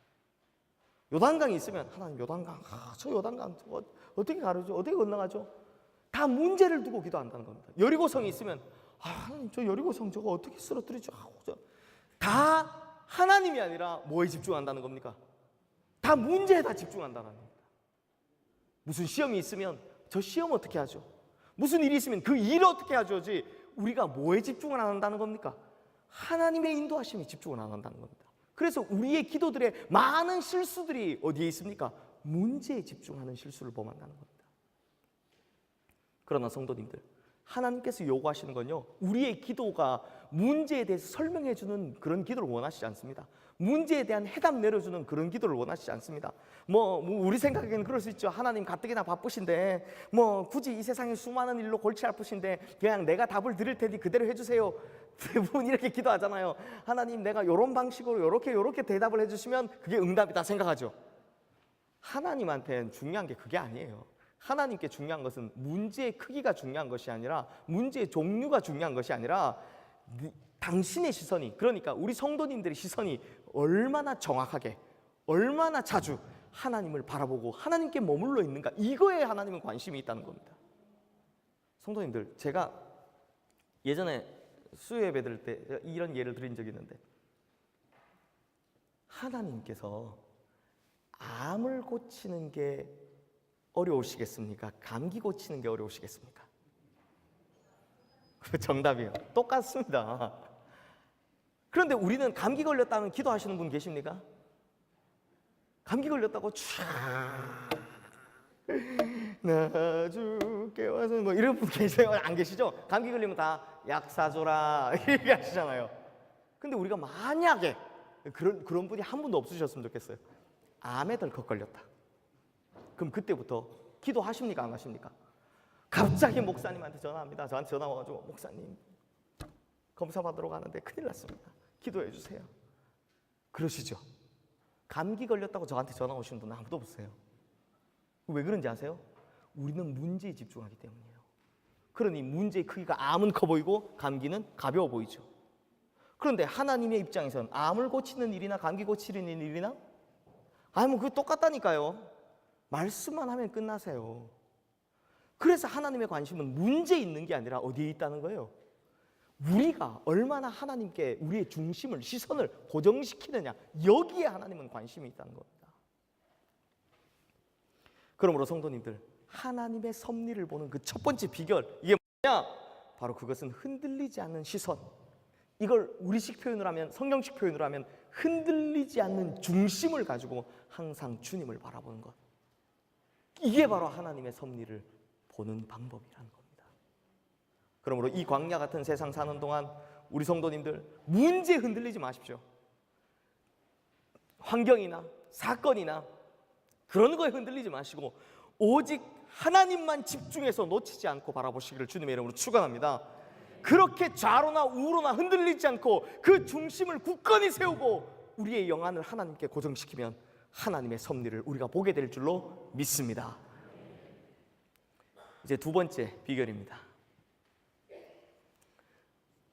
요단강이 있으면 하나님 요단강, 저 요단강 어떻게 가르죠? 어떻게 건너가죠? 다 문제를 두고 기도한다는 겁니다. 여리고성이 있으면 하나님 저 여리고성 저거 어떻게 쓰러뜨리죠? 다 하나님이 아니라 뭐에 집중한다는 겁니까? 다 문제에다 집중한다는 겁니다. 무슨 시험이 있으면 저 시험 어떻게 하죠? 무슨 일이 있으면 그 일을 어떻게 하죠지, 우리가 뭐에 집중을 안 한다는 겁니까? 하나님의 인도하심에 집중을 안 한다는 겁니다. 그래서 우리의 기도들의 많은 실수들이 어디에 있습니까? 문제에 집중하는 실수를 범한다는 겁니다. 그러나 성도님들, 하나님께서 요구하시는 건요, 우리의 기도가 문제에 대해서 설명해 주는 그런 기도를 원하시지 않습니다. 문제에 대한 해답 내려주는 그런 기도를 원하시지 않습니다. 우리 생각에는 그럴 수 있죠. 하나님 가뜩이나 바쁘신데 굳이 이 세상에 수많은 일로 골치 아프신데 그냥 내가 답을 드릴 테니 그대로 해주세요. 대부분 이렇게 기도하잖아요. 하나님 내가 이런 방식으로 이렇게 대답을 해주시면 그게 응답이다 생각하죠. 하나님한테는 중요한 게 그게 아니에요. 하나님께 중요한 것은 문제의 크기가 중요한 것이 아니라 문제의 종류가 중요한 것이 아니라 당신의 시선이, 그러니까 우리 성도님들의 시선이 얼마나 정확하게, 얼마나 자주 하나님을 바라보고 하나님께 머물러 있는가, 이거에 하나님은 관심이 있다는 겁니다. 성도님들, 제가 예전에 수요 예배 드릴 때 이런 예를 드린 적이 있는데, 하나님께서 암을 고치는 게 어려우시겠습니까? 감기 고치는 게 어려우시겠습니까? 정답이에요. 똑같습니다. 그런데 우리는 감기 걸렸다면 기도하시는 분 계십니까? 감기 걸렸다고 나 주께 와서 뭐 이런 분 계세요? 안 계시죠? 감기 걸리면 다 약 사줘라 이렇게 하시잖아요. 근데 우리가 만약에 그런 분이 한 분도 없으셨으면 좋겠어요. 암에 덜컥 걸렸다. 그럼 그때부터 기도하십니까? 안 하십니까? 갑자기 목사님한테 전화합니다. 저한테 전화 와가지고 목사님 검사 받으러 가는데 큰일 났습니다. 기도해 주세요. 그러시죠? 감기 걸렸다고 저한테 전화 오시는 분은 아무도 없어요. 왜 그런지 아세요? 우리는 문제에 집중하기 때문이에요. 그러니 문제의 크기가 암은 커 보이고 감기는 가벼워 보이죠. 그런데 하나님의 입장에서는 암을 고치는 일이나 감기 고치는 일이나 뭐 그게 똑같다니까요. 말씀만 하면 끝나세요. 그래서 하나님의 관심은 문제에 있는 게 아니라 어디에 있다는 거예요? 우리가 얼마나 하나님께 우리의 중심을, 시선을 고정시키느냐, 여기에 하나님은 관심이 있다는 겁니다. 그러므로 성도님들, 하나님의 섭리를 보는 그 첫 번째 비결, 이게 뭐냐? 바로 그것은 흔들리지 않는 시선. 이걸 우리식 표현을 하면, 성경식 표현을 하면 흔들리지 않는 중심을 가지고 항상 주님을 바라보는 것. 이게 바로 하나님의 섭리를 보는 방법이라는 겁니다. 그러므로 이 광야 같은 세상 사는 동안 우리 성도님들 문제에 흔들리지 마십시오. 환경이나 사건이나 그런 거에 흔들리지 마시고 오직 하나님만 집중해서 놓치지 않고 바라보시기를 주님의 이름으로 축원합니다. 그렇게 좌로나 우로나 흔들리지 않고 그 중심을 굳건히 세우고 우리의 영안을 하나님께 고정시키면 하나님의 섭리를 우리가 보게 될 줄로 믿습니다. 이제 두 번째 비결입니다.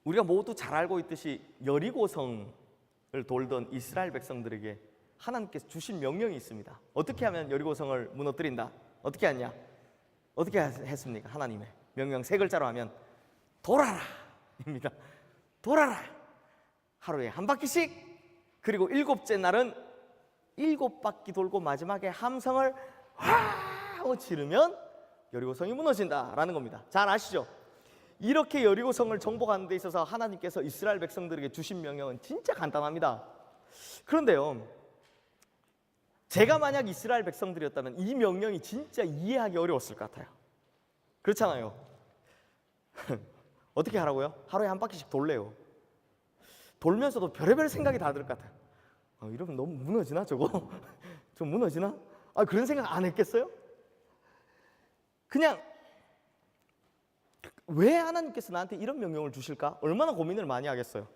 우리가 모두 잘 알고 있듯이 여리고성을 돌던 이스라엘 백성들에게 하나님께서 주신 명령이 있습니다. 어떻게 하면 여리고성을 무너뜨린다? 어떻게 하냐? 어떻게 했습니까? 하나님의 명령 세 글자로 하면 돌아라 입니다. 돌아라. 하루에 한 바퀴씩, 그리고 일곱째 날은 7바퀴 돌고 마지막에 함성을 하고 지르면 여리고성이 무너진다라는 겁니다. 잘 아시죠? 이렇게 여리고성을 정복하는 데 있어서 하나님께서 이스라엘 백성들에게 주신 명령은 진짜 간단합니다. 그런데요, 제가 만약 이스라엘 백성들이었다면 이 명령이 진짜 이해하기 어려웠을 것 같아요. 그렇잖아요. 어떻게 하라고요? 하루에 한 바퀴씩 돌래요. 돌면서도 별의별 생각이 다 들 것 같아요. 이러면 너무 무너지나 저거? 좀 무너지나? 그런 생각 안 했겠어요? 그냥 왜 하나님께서 나한테 이런 명령을 주실까? 얼마나 고민을 많이 하겠어요.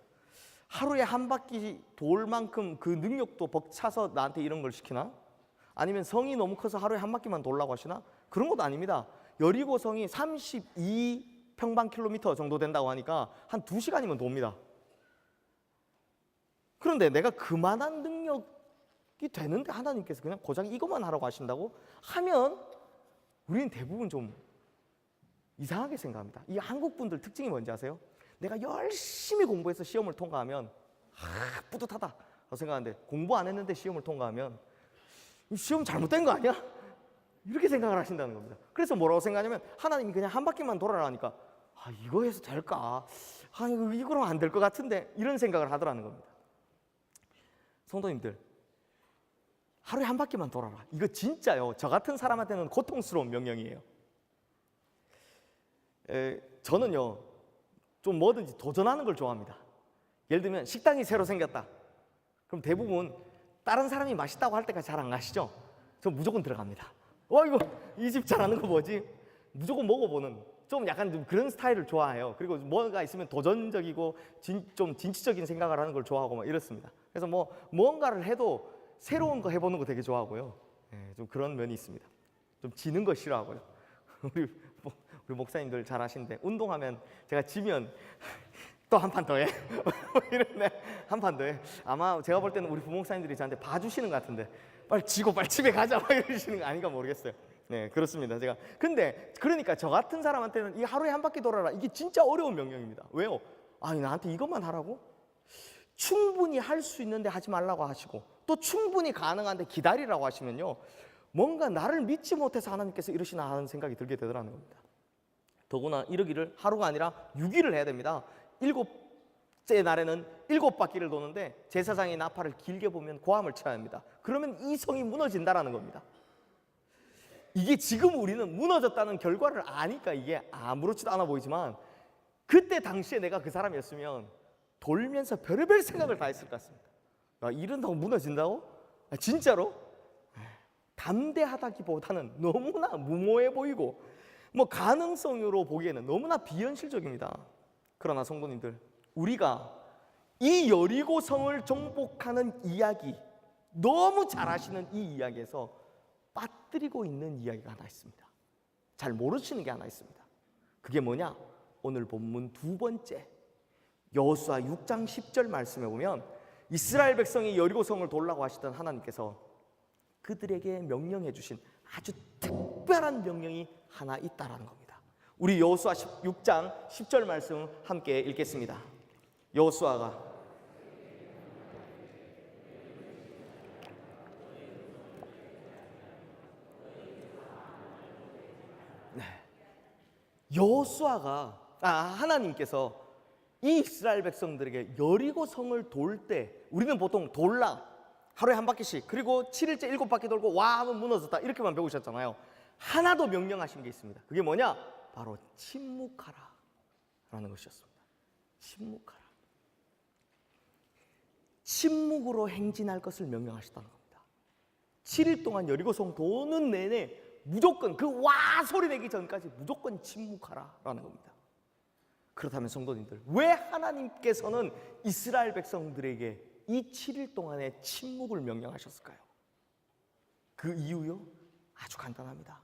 하루에 한 바퀴 돌 만큼 그 능력도 벅차서 나한테 이런 걸 시키나? 아니면 성이 너무 커서 하루에 한 바퀴만 돌라고 하시나? 그런 것도 아닙니다. 여리고성이 32평방킬로미터 정도 된다고 하니까 한 2시간이면 돕니다. 그런데 내가 그만한 능력이 되는데 하나님께서 그냥 고작 이것만 하라고 하신다고 하면 우리는 대부분 좀 이상하게 생각합니다. 이 한국 분들 특징이 뭔지 아세요? 내가 열심히 공부해서 시험을 통과하면 뿌듯하다 생각하는데, 공부 안 했는데 시험을 통과하면 이 시험 잘못된 거 아니야? 이렇게 생각을 하신다는 겁니다. 그래서 뭐라고 생각하냐면 하나님이 그냥 한 바퀴만 돌아라니까 이거 해서 될까? 이거는 안 될 것 같은데, 이런 생각을 하더라는 겁니다. 성도님들, 하루에 한 바퀴만 돌아라. 이거 진짜요, 저 같은 사람한테는 고통스러운 명령이에요. 저는요, 좀 뭐든지 도전하는 걸 좋아합니다. 예를 들면 식당이 새로 생겼다. 그럼 대부분 다른 사람이 맛있다고 할 때까지 잘 안 가시죠? 저 무조건 들어갑니다. 이거 이 집 잘하는 거 뭐지? 무조건 먹어보는, 좀 약간 좀 그런 스타일을 좋아해요. 그리고 뭐가 있으면 도전적이고 좀 진취적인 생각을 하는 걸 좋아하고 막 이렇습니다. 그래서 뭔가를 해도 새로운 거 해보는 거 되게 좋아하고요. 좀 그런 면이 있습니다. 좀 지는 거 싫어하고요. 우리 목사님들 잘 아시는데 운동하면 제가 지면 또 한 판 더 해. 이러네. 한 판 더 해. 아마 제가 볼 때는 우리 부목사님들이 저한테 봐주시는 것 같은데 빨리 지고 빨리 집에 가자 막 이러시는 거 아닌가 모르겠어요. 네, 그렇습니다. 제가 근데 그러니까 저 같은 사람한테는 이 하루에 한 바퀴 돌아라 이게 진짜 어려운 명령입니다. 왜요? 아니 나한테 이것만 하라고? 충분히 할 수 있는데 하지 말라고 하시고 또 충분히 가능한데 기다리라고 하시면요 뭔가 나를 믿지 못해서 하나님께서 이러시나 하는 생각이 들게 되더라는 겁니다. 더구나 이러기를 하루가 아니라 6일을 해야 됩니다. 7째 날에는 7바퀴를 도는데 제사장의 나팔을 길게 보면 고함을 쳐야 합니다. 그러면 이 성이 무너진다라는 겁니다. 이게 지금 우리는 무너졌다는 결과를 아니까 이게 아무렇지도 않아 보이지만 그때 당시에 내가 그 사람이었으면 돌면서 별의별 생각을 다 했을 것 같습니다. 이런다고 무너진다고? 진짜로? 담대하다기보다는 너무나 무모해 보이고 뭐 가능성으로 보기에는 너무나 비현실적입니다. 그러나 성도님들, 우리가 이 여리고성을 정복하는 이야기, 너무 잘 아시는 이 이야기에서 빠뜨리고 있는 이야기가 하나 있습니다. 잘 모르시는 게 하나 있습니다. 그게 뭐냐? 오늘 본문 두 번째 여호수아 6장 10절 말씀에 보면 이스라엘 백성이 여리고성을 돌라고 하시던 하나님께서 그들에게 명령해 주신 아주 특별한 명령이 하나 있다라는 겁니다. 우리 여호수아 6장 10절 말씀 함께 읽겠습니다. 여호수아가 하나님께서 이 이스라엘 백성들에게 여리고성을 돌 때 우리는 보통 돌라 하루에 한 바퀴씩 그리고 7일째 7바퀴 돌고 와 하면 무너졌다 이렇게만 배우셨잖아요. 하나 더 명령하신 게 있습니다. 그게 뭐냐? 바로 침묵하라 라는 것이었습니다. 침묵하라. 침묵으로 행진할 것을 명령하셨다는 겁니다. 7일 동안 여리고성 도는 내내 무조건 그 와 소리 내기 전까지 무조건 침묵하라 라는 겁니다. 그렇다면 성도님들, 왜 하나님께서는 이스라엘 백성들에게 이 7일 동안의 침묵을 명령하셨을까요? 그 이유요? 아주 간단합니다.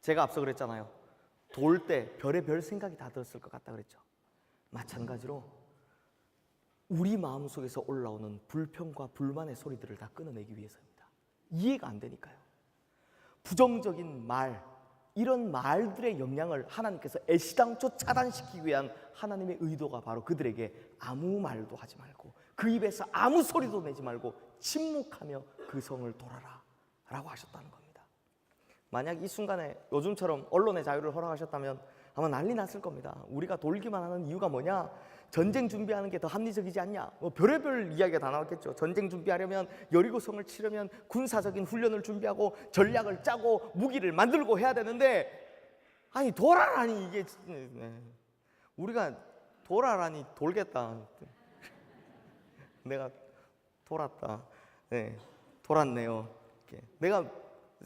제가 앞서 그랬잖아요. 돌 때 별의별 생각이 다 들었을 것 같다 그랬죠. 마찬가지로 우리 마음속에서 올라오는 불평과 불만의 소리들을 다 끊어내기 위해서입니다. 이해가 안 되니까요. 부정적인 말, 이런 말들의 영향을 하나님께서 애시당초 차단시키기 위한 하나님의 의도가 바로 그들에게 아무 말도 하지 말고 그 입에서 아무 소리도 내지 말고 침묵하며 그 성을 돌아라 라고 하셨다는 겁니다. 만약 이 순간에 요즘처럼 언론의 자유를 허락하셨다면 아마 난리 났을 겁니다. 우리가 돌기만 하는 이유가 뭐냐? 전쟁 준비하는 게 더 합리적이지 않냐? 뭐 별의별 이야기가 다 나왔겠죠. 전쟁 준비하려면 여리고성을 치려면 군사적인 훈련을 준비하고 전략을 짜고 무기를 만들고 해야 되는데 아니 돌아라니 이게 우리가 돌아라니 돌겠다. 내가 돌았다. 네, 돌았네요.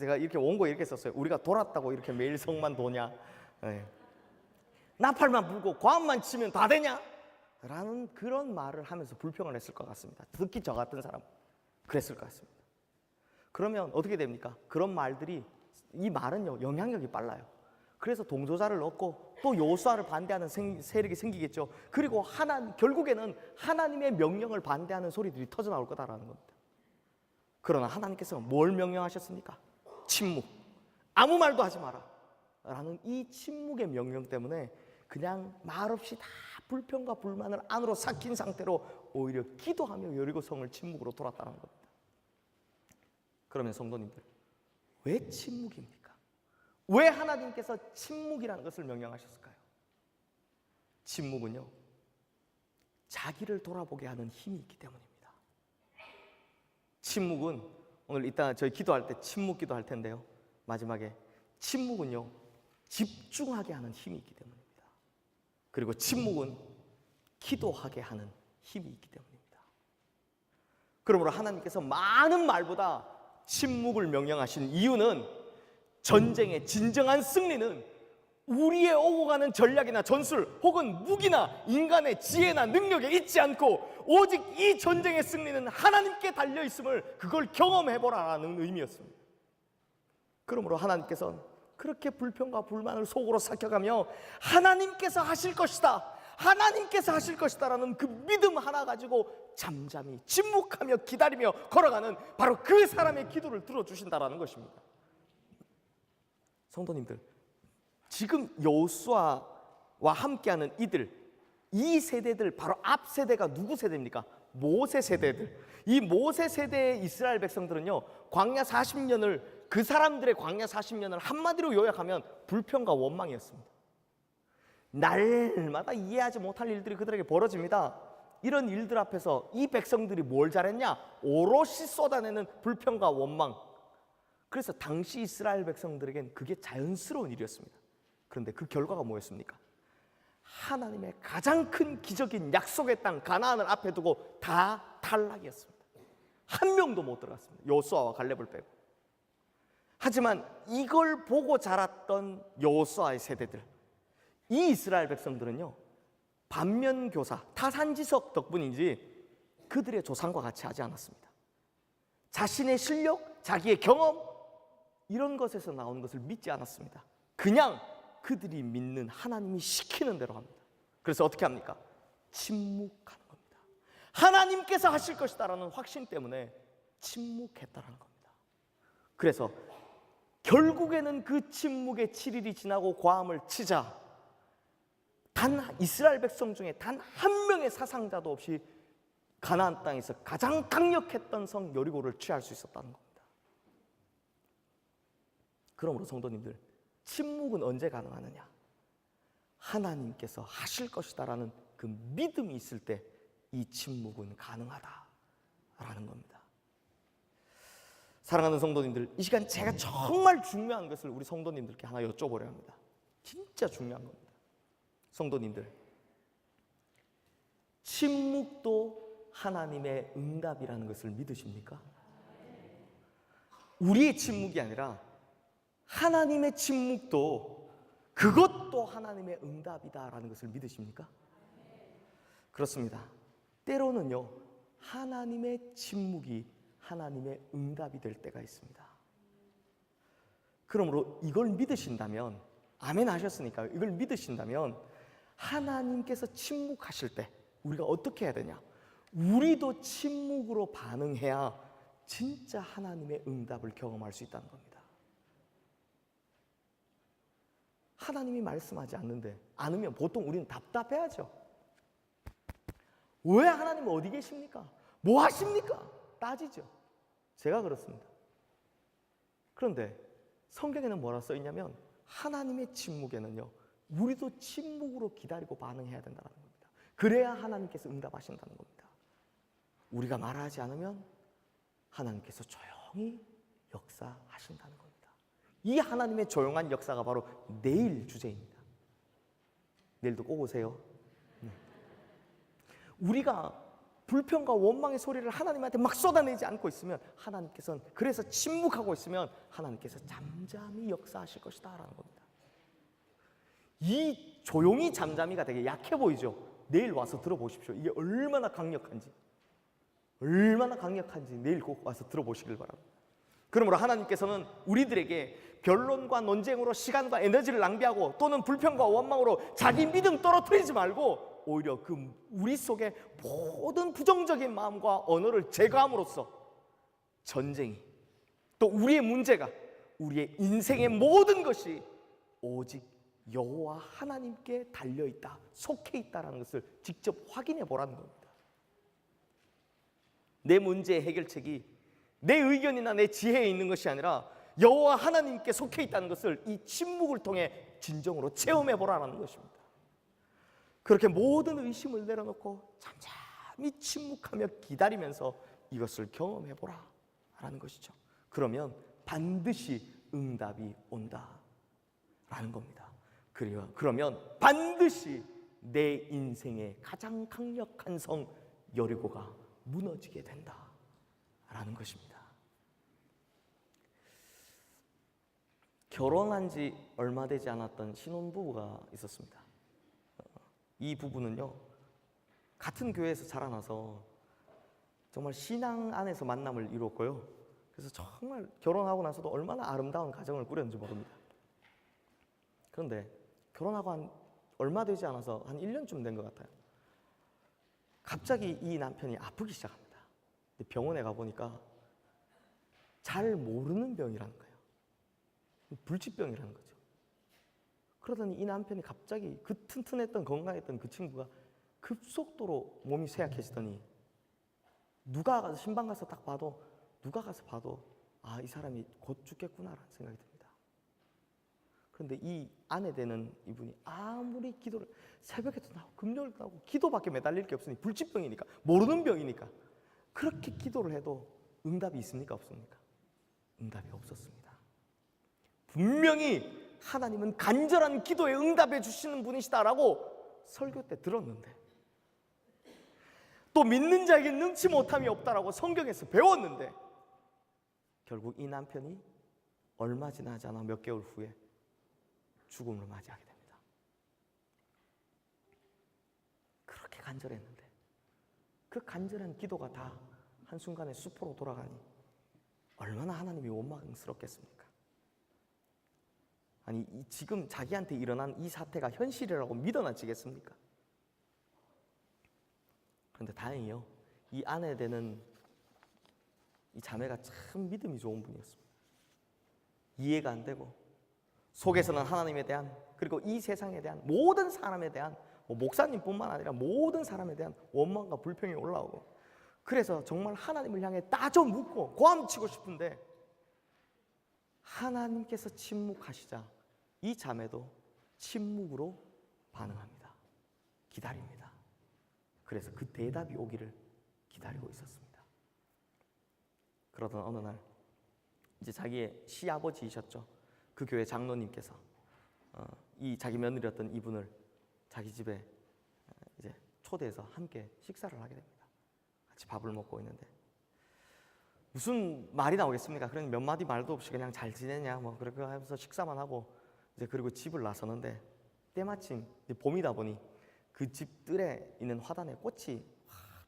제가 이렇게 원고 이렇게 썼어요. 우리가 돌았다고 이렇게 매일 성만 도냐? 네. 나팔만 불고 고함만 치면 다 되냐? 라는 그런 말을 하면서 불평을 했을 것 같습니다. 특히 저 같은 사람 그랬을 것 같습니다. 그러면 어떻게 됩니까? 그런 말들이 이 말은요 영향력이 빨라요. 그래서 동조자를 얻고 또 여호수아를 반대하는 세력이 생기겠죠. 그리고 결국에는 하나님의 명령을 반대하는 소리들이 터져 나올 거다라는 겁니다. 그러나 하나님께서 뭘 명령하셨습니까? 침묵. 아무 말도 하지 마라 라는 이 침묵의 명령 때문에 그냥 말없이 다 불평과 불만을 안으로 삭힌 상태로 오히려 기도하며 여리고성을 침묵으로 돌았다는 겁니다. 그러면 성도님들, 왜 침묵입니까? 왜 하나님께서 침묵이라는 것을 명령하셨을까요? 침묵은요, 자기를 돌아보게 하는 힘이 있기 때문입니다. 침묵은 오늘 이따 저희 기도할 때 침묵 기도할 텐데요. 마지막에 침묵은요, 집중하게 하는 힘이 있기 때문입니다. 그리고 침묵은 기도하게 하는 힘이 있기 때문입니다. 그러므로 하나님께서 많은 말보다 침묵을 명령하신 이유는 전쟁의 진정한 승리는 우리의 오고 가는 전략이나 전술 혹은 무기나 인간의 지혜나 능력에 있지 않고 오직 이 전쟁의 승리는 하나님께 달려있음을 그걸 경험해보라는 의미였습니다. 그러므로 하나님께서는 그렇게 불평과 불만을 속으로 삭혀가며 하나님께서 하실 것이다, 하나님께서 하실 것이다라는 그 믿음 하나 가지고 잠잠히 침묵하며 기다리며 걸어가는 바로 그 사람의 기도를 들어주신다라는 것입니다. 성도님들, 지금 여호수아와 함께하는 이 세대들, 바로 앞 세대가 누구 세대입니까? 모세 세대들. 이 모세 세대의 이스라엘 백성들은요, 광야 40년을, 그 사람들의 광야 40년을 한마디로 요약하면 불평과 원망이었습니다. 날마다 이해하지 못할 일들이 그들에게 벌어집니다. 이런 일들 앞에서 이 백성들이 뭘 잘했냐? 오롯이 쏟아내는 불평과 원망. 그래서 당시 이스라엘 백성들에겐 그게 자연스러운 일이었습니다. 그런데 그 결과가 뭐였습니까? 하나님의 가장 큰 기적인 약속의 땅 가나안을 앞에 두고 다 탈락이었습니다. 한 명도 못 들어갔습니다. 여호수아와 갈렙을 빼고. 하지만 이걸 보고 자랐던 여호수아의 세대들, 이 이스라엘 백성들은요, 반면교사, 타산지석 덕분인지 그들의 조상과 같이 하지 않았습니다. 자신의 실력, 자기의 경험, 이런 것에서 나오는 것을 믿지 않았습니다. 그냥 그들이 믿는 하나님이 시키는 대로 합니다. 그래서 어떻게 합니까? 침묵하는 겁니다. 하나님께서 하실 것이다라는 확신 때문에 침묵했다라는 겁니다. 그래서 결국에는 그 침묵의 7일이 지나고 고함을 치자 단 이스라엘 백성 중에 단 한 명의 사상자도 없이 가나안 땅에서 가장 강력했던 성 여리고를 취할 수 있었다는 겁니다. 그러므로 성도님들, 침묵은 언제 가능하느냐? 하나님께서 하실 것이다라는 그 믿음이 있을 때 이 침묵은 가능하다라는 겁니다. 사랑하는 성도님들, 이 시간 제가 정말 중요한 것을 우리 성도님들께 하나 여쭤보려 합니다. 진짜 중요한 겁니다. 성도님들, 침묵도 하나님의 응답이라는 것을 믿으십니까? 우리의 침묵이 아니라 하나님의 침묵도, 그것도 하나님의 응답이다라는 것을 믿으십니까? 그렇습니다. 때로는요, 하나님의 침묵이 하나님의 응답이 될 때가 있습니다. 그러므로 이걸 믿으신다면, 아멘 하셨으니까 이걸 믿으신다면, 하나님께서 침묵하실 때 우리가 어떻게 해야 되냐? 우리도 침묵으로 반응해야 진짜 하나님의 응답을 경험할 수 있다는 겁니다. 하나님이 말씀하지 않으면 보통 우리는 답답해하죠. 왜 하나님 어디 계십니까? 뭐 하십니까? 따지죠. 제가 그렇습니다. 그런데 성경에는 뭐라 써 있냐면, 하나님의 침묵에는요, 우리도 침묵으로 기다리고 반응해야 된다는 겁니다. 그래야 하나님께서 응답하신다는 겁니다. 우리가 말하지 않으면 하나님께서 조용히 역사하신다는 겁니다. 이 하나님의 조용한 역사가 바로 내일 주제입니다. 내일도 꼭 오세요. 우리가 불평과 원망의 소리를 하나님한테 막 쏟아내지 않고 있으면, 하나님께서는, 그래서 침묵하고 있으면 하나님께서 잠잠히 역사하실 것이다 라는 겁니다. 이 조용히 잠잠히가 되게 약해 보이죠? 내일 와서 들어보십시오. 이게 얼마나 강력한지 내일 꼭 와서 들어보시길 바랍니다. 그러므로 하나님께서는 우리들에게 변론과 논쟁으로 시간과 에너지를 낭비하고, 또는 불평과 원망으로 자기 믿음 떨어뜨리지 말고, 오히려 그 우리 속에 모든 부정적인 마음과 언어를 제거함으로써 전쟁이, 또 우리의 문제가, 우리의 인생의 모든 것이 오직 여호와 하나님께 달려있다, 속해 있다는 것을 직접 확인해 보라는 겁니다. 내 문제의 해결책이 내 의견이나 내 지혜에 있는 것이 아니라 여호와 하나님께 속해 있다는 것을 이 침묵을 통해 진정으로 체험해 보라는 것입니다. 그렇게 모든 의심을 내려놓고 잠잠히 침묵하며 기다리면서 이것을 경험해 보라라는 것이죠. 그러면 반드시 응답이 온다라는 겁니다. 그러면 반드시 내 인생의 가장 강력한 성 여리고가 무너지게 된다라는 것입니다. 결혼한 지 얼마 되지 않았던 신혼부부가 있었습니다. 이 부부는요, 같은 교회에서 자라나서 정말 신앙 안에서 만남을 이루었고요. 그래서 정말 결혼하고 나서도 얼마나 아름다운 가정을 꾸렸는지 모릅니다. 그런데 결혼하고 한 얼마 되지 않아서 한 1년쯤 된 것 같아요. 갑자기 이 남편이 아프기 시작합니다. 근데 병원에 가보니까 잘 모르는 병이라는 거예요. 불치병이라는 거죠. 그러더니 이 남편이 갑자기 그 튼튼했던 건강했던 그 친구가 급속도로 몸이 쇠약해지더니 누가 가서 신방 가서 딱 봐도 누가 가서 봐도 아, 이 사람이 곧 죽겠구나라는 생각이 듭니다. 그런데 이 아내 되는 이분이 아무리 기도를 새벽에도 나오고 금요일도 나오고 기도밖에 매달릴 게 없으니 불치병이니까 모르는 병이니까 그렇게 기도를 해도 응답이 있습니까? 없습니까? 응답이 없었습니다. 분명히 하나님은 간절한 기도에 응답해 주시는 분이시다라고 설교 때 들었는데 또 믿는 자에게 능치 못함이 없다라고 성경에서 배웠는데 결국 이 남편이 얼마 지나지 않아 몇 개월 후에 죽음을 맞이하게 됩니다. 그렇게 간절했는데 그 간절한 기도가 다 한순간에 수포로 돌아가니 얼마나 하나님이 원망스럽겠습니까? 아니 지금 자기한테 일어난 이 사태가 현실이라고 믿어나 지겠습니까? 그런데 다행히요, 이 아내 되는 이 자매가 참 믿음이 좋은 분이었습니다. 이해가 안 되고 속에서는 하나님에 대한 그리고 이 세상에 대한 모든 사람에 대한 목사님뿐만 아니라 모든 사람에 대한 원망과 불평이 올라오고 그래서 정말 하나님을 향해 따져 묻고 고함치고 싶은데 하나님께서 침묵하시자 이 자매도 침묵으로 반응합니다. 기다립니다. 그래서 그 대답이 오기를 기다리고 있었습니다. 그러던 어느 날 이제 자기의 시아버지이셨죠. 그 교회 장로님께서 이 자기 며느리였던 이분을 자기 집에 이제 초대해서 함께 식사를 하게 됩니다. 같이 밥을 먹고 있는데 무슨 말이 나오겠습니까? 그냥 몇 마디 말도 없이 그냥 잘 지내냐 뭐 그렇게 하면서 식사만 하고 이제 그리고 집을 나서는데 때마침 이제 봄이다 보니 그 집 뜰에 있는 화단에 꽃이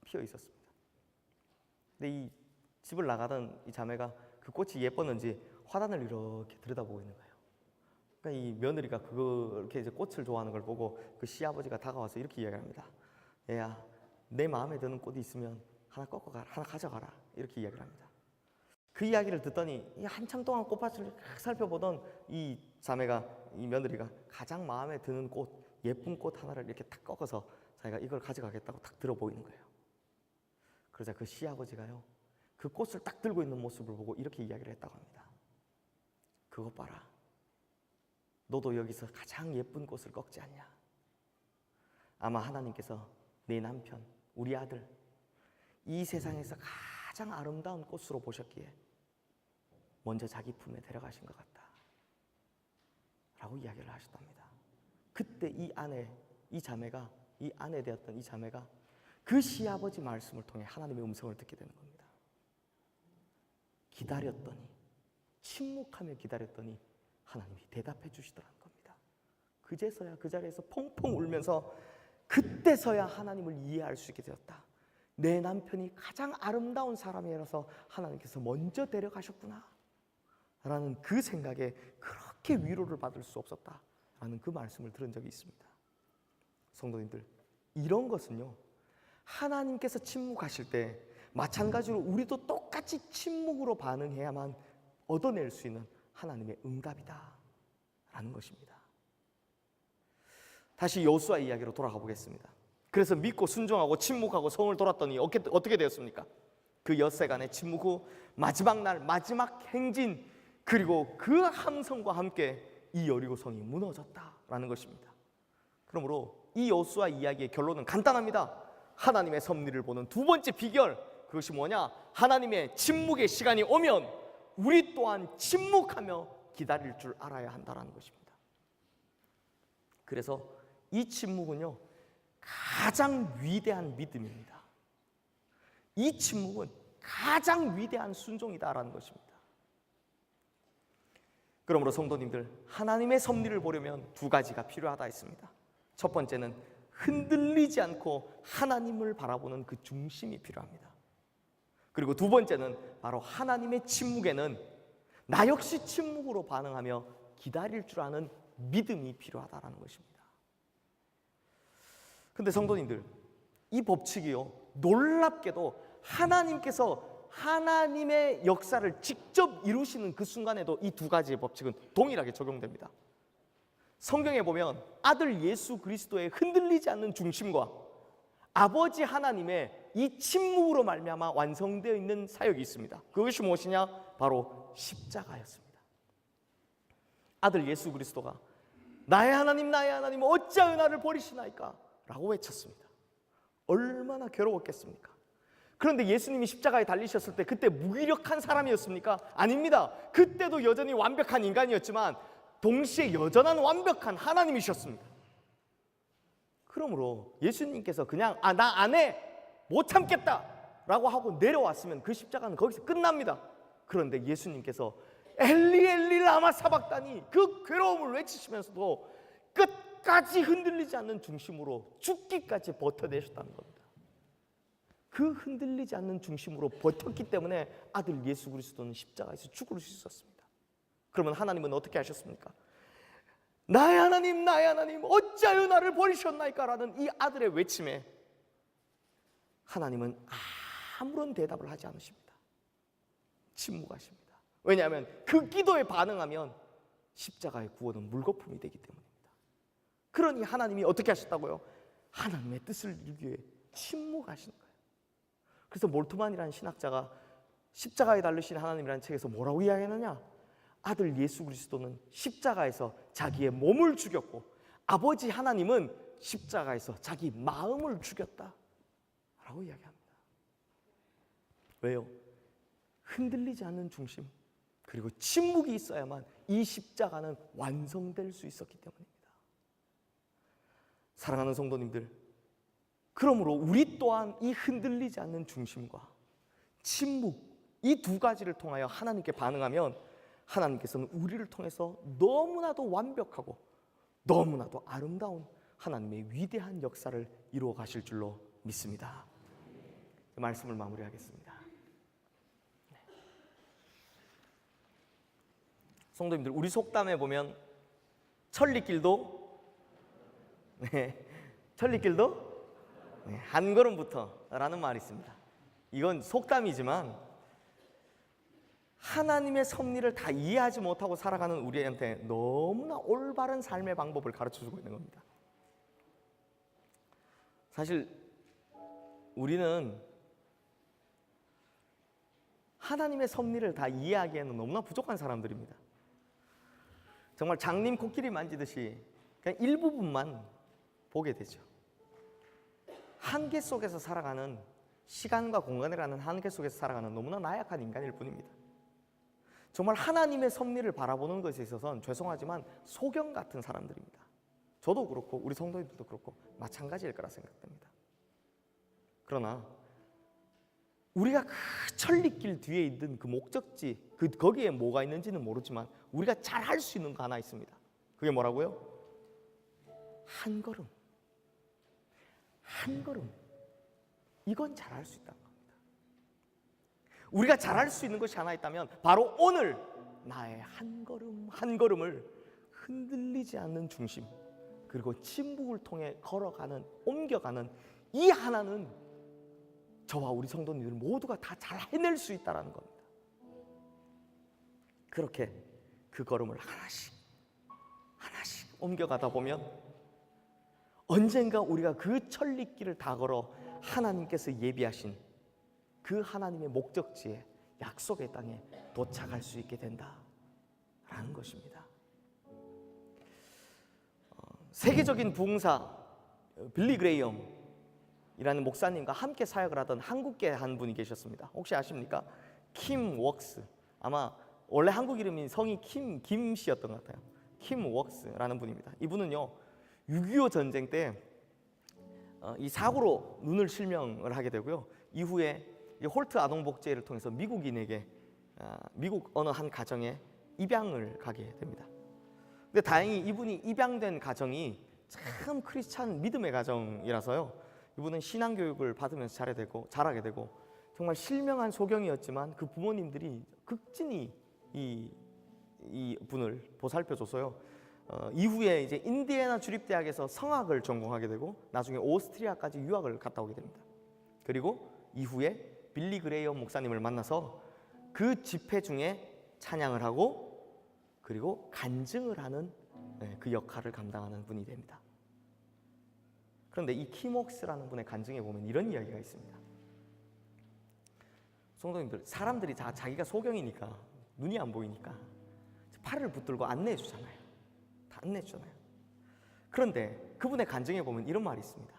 피어 있었습니다. 근데 이 집을 나가던 이 자매가 그 꽃이 예뻤는지 화단을 이렇게 들여다보고 있는 거예요. 그러니까 이 며느리가 그렇게 이제 꽃을 좋아하는 걸 보고 그 시아버지가 다가와서 이렇게 이야기합니다. 얘야, 내 마음에 드는 꽃이 있으면 하나 꺾어가라, 하나 가져가라 이렇게 이야기를 합니다. 그 이야기를 듣더니 한참 동안 꽃밭을 살펴보던 이 자매가 이 며느리가 가장 마음에 드는 꽃, 예쁜 꽃 하나를 이렇게 탁 꺾어서 자기가 이걸 가져가겠다고 탁 들어 보이는 거예요. 그러자 그 시아버지가요, 그 꽃을 딱 들고 있는 모습을 보고 이렇게 이야기를 했다고 합니다. 그것 봐라. 너도 여기서 가장 예쁜 꽃을 꺾지 않냐? 아마 하나님께서 내 남편, 우리 아들 이 세상에서 가장 아름다운 꽃으로 보셨기에 먼저 자기 품에 데려가신 것 같다 라고 이야기를 하셨답니다. 그때 이 아내, 이 자매가, 이 아내 되었던 이 자매가 그 시아버지 말씀을 통해 하나님의 음성을 듣게 되는 겁니다. 기다렸더니, 침묵하며 기다렸더니 하나님이 대답해 주시더라는 겁니다. 그제서야 그 자리에서 펑펑 울면서 그때서야 하나님을 이해할 수 있게 되었다. 내 남편이 가장 아름다운 사람이라서 하나님께서 먼저 데려가셨구나 라는 그 생각에 그렇게 위로를 받을 수 없었다 라는 그 말씀을 들은 적이 있습니다. 성도님들, 이런 것은요, 하나님께서 침묵하실 때 마찬가지로 우리도 똑같이 침묵으로 반응해야만 얻어낼 수 있는 하나님의 응답이다 라는 것입니다. 다시 여호수아 이야기로 돌아가 보겠습니다. 그래서 믿고 순종하고 침묵하고 성을 돌았더니 어떻게 되었습니까? 그 엿새간의 침묵 후 마지막 날 마지막 행진 그리고 그 함성과 함께 이 여리고 성이 무너졌다라는 것입니다. 그러므로 이 여호수아 이야기의 결론은 간단합니다. 하나님의 섭리를 보는 두 번째 비결, 그것이 뭐냐? 하나님의 침묵의 시간이 오면 우리 또한 침묵하며 기다릴 줄 알아야 한다는 것입니다. 그래서 이 침묵은요, 가장 위대한 믿음입니다. 이 침묵은 가장 위대한 순종이다라는 것입니다. 그러므로 성도님들, 하나님의 섭리를 보려면 두 가지가 필요하다 했습니다. 첫 번째는 흔들리지 않고 하나님을 바라보는 그 중심이 필요합니다. 그리고 두 번째는 바로 하나님의 침묵에는 나 역시 침묵으로 반응하며 기다릴 줄 아는 믿음이 필요하다라는 것입니다. 근데 성도님들, 이 법칙이요, 놀랍게도 하나님께서 하나님의 역사를 직접 이루시는 그 순간에도 이 두 가지의 법칙은 동일하게 적용됩니다. 성경에 보면 아들 예수 그리스도의 흔들리지 않는 중심과 아버지 하나님의 이 침묵으로 말미암아 완성되어 있는 사역이 있습니다. 그것이 무엇이냐? 바로 십자가였습니다. 아들 예수 그리스도가 나의 하나님 나의 하나님 어찌하여 나를 버리시나이까? 라고 외쳤습니다. 얼마나 괴로웠겠습니까? 그런데 예수님이 십자가에 달리셨을 때 그때 무기력한 사람이었습니까? 아닙니다. 그때도 여전히 완벽한 인간이었지만 동시에 여전한 완벽한 하나님이셨습니다. 그러므로 예수님께서 그냥 나 안 해! 못 참겠다! 라고 하고 내려왔으면 그 십자가는 거기서 끝납니다. 그런데 예수님께서 엘리 엘리 라마 사박다니 그 괴로움을 외치시면서도 끝까지 흔들리지 않는 중심으로 죽기까지 버텨내셨다는 겁니다. 그 흔들리지 않는 중심으로 버텼기 때문에 아들 예수 그리스도는 십자가에서 죽을 수 있었습니다. 그러면 하나님은 어떻게 하셨습니까? 나의 하나님 나의 하나님 어찌하여 나를 버리셨나이까? 라는 이 아들의 외침에 하나님은 아무런 대답을 하지 않으십니다. 침묵하십니다. 왜냐하면 그 기도에 반응하면 십자가의 구원은 물거품이 되기 때문입니다. 그러니 하나님이 어떻게 하셨다고요? 하나님의 뜻을 이루기 위해 침묵하시는 거예요. 그래서 몰트만이라는 신학자가 십자가에 달리신 하나님이라는 책에서 뭐라고 이야기하느냐? 아들 예수 그리스도는 십자가에서 자기의 몸을 죽였고 아버지 하나님은 십자가에서 자기 마음을 죽였다 라고 이야기합니다. 왜요? 흔들리지 않는 중심 그리고 침묵이 있어야만 이 십자가는 완성될 수 있었기 때문입니다. 사랑하는 성도님들, 그러므로 우리 또한 이 흔들리지 않는 중심과 침묵 이 두 가지를 통하여 하나님께 반응하면 하나님께서는 우리를 통해서 너무나도 완벽하고 너무나도 아름다운 하나님의 위대한 역사를 이루어 가실 줄로 믿습니다. 말씀을 마무리하겠습니다. 성도님들, 우리 속담에 보면 천리길도 한 걸음부터라는 말이 있습니다. 이건 속담이지만 하나님의 섭리를 다 이해하지 못하고 살아가는 우리한테 너무나 올바른 삶의 방법을 가르쳐주고 있는 겁니다. 사실 우리는 하나님의 섭리를 다 이해하기에는 너무나 부족한 사람들입니다. 정말 장님 코끼리 만지듯이 그냥 일부분만 보게 되죠. 한계 속에서 살아가는, 시간과 공간이라는 한계 속에서 살아가는 너무나 나약한 인간일 뿐입니다. 정말 하나님의 섭리를 바라보는 것에 있어서는 죄송하지만 소경 같은 사람들입니다. 저도 그렇고 우리 성도님들도 그렇고 마찬가지일 거라 생각됩니다. 그러나 우리가 그 천리길 뒤에 있는 그 목적지, 거기에 뭐가 있는지는 모르지만 우리가 잘 할 수 있는 거 하나 있습니다. 그게 뭐라고요? 한 걸음. 한 걸음. 이건 잘 할 수 있다는 겁니다. 우리가 잘 할 수 있는 것이 하나 있다면 바로 오늘 나의 한 걸음 한 걸음을 흔들리지 않는 중심 그리고 침묵을 통해 걸어가는, 옮겨가는 이 하나는 저와 우리 성도님들 모두가 다 잘 해낼 수 있다는 겁니다. 그렇게 그 걸음을 하나씩 옮겨가다 보면 언젠가 우리가 그 천리길을 다 걸어 하나님께서 예비하신 그 하나님의 목적지에, 약속의 땅에 도착할 수 있게 된다라는 것입니다. 세계적인 부흥사 빌리 그레이엄이라는 목사님과 함께 사역을 하던 한국계 한 분이 계셨습니다. 혹시 아십니까? 킴 웍스. 아마 원래 한국 이름이 성이 김 씨였던 것 같아요. 킴 웍스라는 분입니다. 이분은요 6.25 전쟁 때 이 사고로 눈을 실명을 하게 되고요. 이후에 홀트 아동복지회를 통해서 미국인에게 미국 어느 한 가정에 입양을 가게 됩니다. 근데 다행히 이분이 입양된 가정이 참 크리스찬 믿음의 가정이라서요. 이분은 신앙 교육을 받으면서 자라게 되고 정말 실명한 소경이었지만 그 부모님들이 극진히 이 분을 보살펴줘서요. 이후에 이제 인디애나 주립대학에서 성악을 전공하게 되고 나중에 오스트리아까지 유학을 갔다 오게 됩니다. 그리고 이후에 빌리 그레이엄 목사님을 만나서 그 집회 중에 찬양을 하고 그리고 간증을 하는 그 역할을 감당하는 분이 됩니다. 그런데 이 키목스라는 분의 간증에 보면 이런 이야기가 있습니다. 성도님들, 사람들이 다 자기가 소경이니까 눈이 안 보이니까 팔을 붙들고 안내해주잖아요. 다 안내해주잖아요. 그런데 그분의 간증에 보면 이런 말이 있습니다.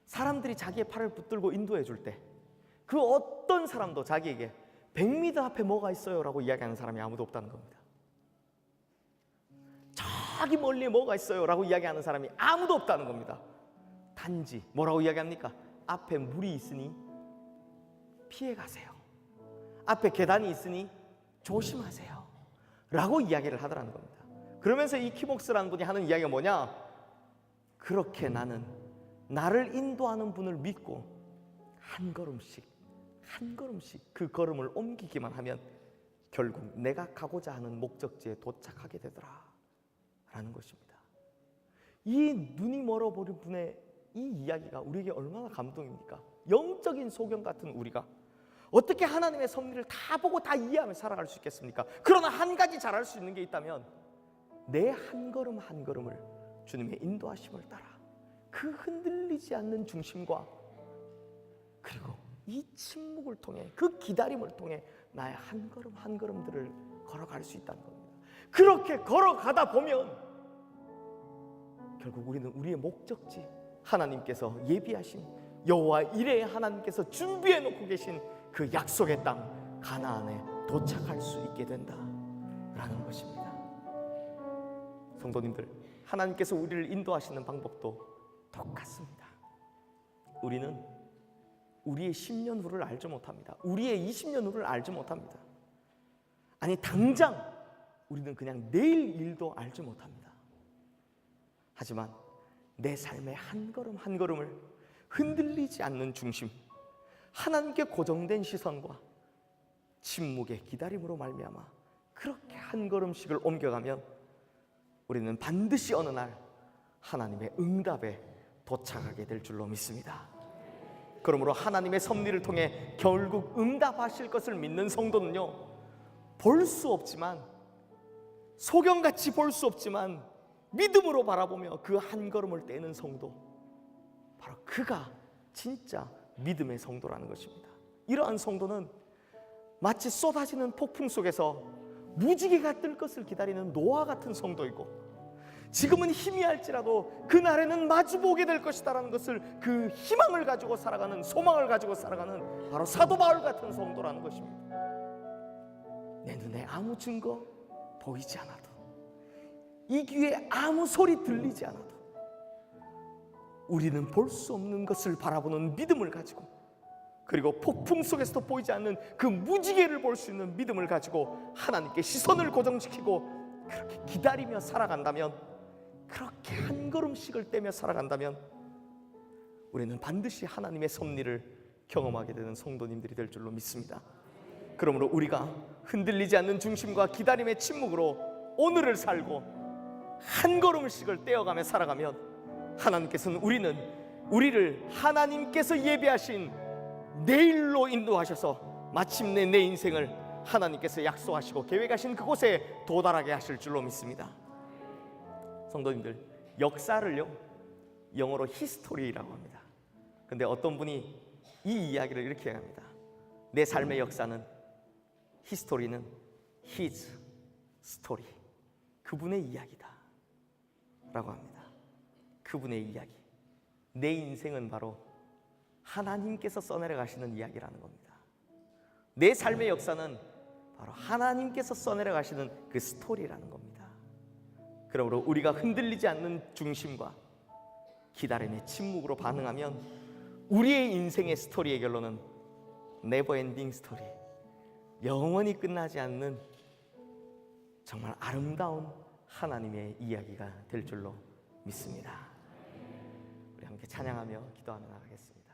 사람들이 자기의 팔을 붙들고 인도해 줄 때 그 어떤 사람도 자기에게 100m 앞에 뭐가 있어요 라고 이야기하는 사람이 아무도 없다는 겁니다. 저기 멀리에 뭐가 있어요 라고 이야기하는 사람이 아무도 없다는 겁니다. 단지 뭐라고 이야기합니까? 앞에 물이 있으니 피해 가세요. 앞에 계단이 있으니 조심하세요 라고 이야기를 하더라는 겁니다. 그러면서 이 키목스라는 분이 하는 이야기가 뭐냐? 그렇게 나는 나를 인도하는 분을 믿고 한 걸음씩 그 걸음을 옮기기만 하면 결국 내가 가고자 하는 목적지에 도착하게 되더라 라는 것입니다. 이 눈이 멀어버린 분의 이 이야기가 우리에게 얼마나 감동입니까? 영적인 소경 같은 우리가 어떻게 하나님의 섭리를 다 보고 다 이해하며 살아갈 수 있겠습니까? 그러나 한 가지 잘할 수 있는 게 있다면 내 한 걸음 한 걸음을 주님의 인도하심을 따라 그 흔들리지 않는 중심과 그리고 이 침묵을 통해 그 기다림을 통해 나의 한 걸음 한 걸음들을 걸어갈 수 있다는 겁니다. 그렇게 걸어가다 보면 결국 우리는 우리의 목적지 하나님께서 예비하신 여호와 이레의 하나님께서 준비해 놓고 계신 그 약속의 땅 가나안에 도착할 수 있게 된다라는 것입니다. 성도님들, 하나님께서 우리를 인도하시는 방법도 똑같습니다. 우리는 우리의 10년 후를 알지 못합니다. 우리의 20년 후를 알지 못합니다. 아니 당장 우리는 그냥 내일 일도 알지 못합니다. 하지만 내 삶의 한 걸음 한 걸음을 흔들리지 않는 중심, 하나님께 고정된 시선과 침묵의 기다림으로 말미암아 그렇게 한 걸음씩을 옮겨가면 우리는 반드시 어느 날 하나님의 응답에 도착하게 될 줄로 믿습니다. 그러므로 하나님의 섭리를 통해 결국 응답하실 것을 믿는 성도는요, 볼 수 없지만 소경같이 볼 수 없지만 믿음으로 바라보며 그 한 걸음을 떼는 성도, 바로 그가 진짜 믿음의 성도라는 것입니다. 이러한 성도는 마치 쏟아지는 폭풍 속에서 무지개가 뜰 것을 기다리는 노아 같은 성도이고, 지금은 희미할지라도 그날에는 마주보게 될 것이다라는 것을 그 희망을 가지고 살아가는, 소망을 가지고 살아가는 바로 사도 바울 같은 성도라는 것입니다. 내 눈에 아무 증거 보이지 않아도, 이 귀에 아무 소리 들리지 않아도 우리는 볼 수 없는 것을 바라보는 믿음을 가지고, 그리고 폭풍 속에서도 보이지 않는 그 무지개를 볼 수 있는 믿음을 가지고 하나님께 시선을 고정시키고 그렇게 기다리며 살아간다면, 그렇게 한 걸음씩을 떼며 살아간다면 우리는 반드시 하나님의 섭리를 경험하게 되는 성도님들이 될 줄로 믿습니다. 그러므로 우리가 흔들리지 않는 중심과 기다림의 침묵으로 오늘을 살고 한 걸음씩을 떼어가며 살아가면 하나님께서는 우리를 하나님께서 예비하신 내일로 인도하셔서 마침내 내 인생을 하나님께서 약속하시고 계획하신 그곳에 도달하게 하실 줄로 믿습니다. 성도님들, 역사를요 영어로 히스토리라고 합니다. 근데 어떤 분이 이 이야기를 이렇게 합니다. 내 삶의 역사는, 히스토리는 his story, 그분의 이야기다 라고 합니다. 그분의 이야기, 내 인생은 바로 하나님께서 써내려 가시는 이야기라는 겁니다. 내 삶의 역사는 바로 하나님께서 써내려 가시는 그 스토리라는 겁니다. 그러므로 우리가 흔들리지 않는 중심과 기다림의 침묵으로 반응하면 우리의 인생의 스토리의 결론은 네버엔딩 스토리, 영원히 끝나지 않는 정말 아름다운 하나님의 이야기가 될 줄로 믿습니다. 우리 함께 찬양하며 기도하며 나가겠습니다.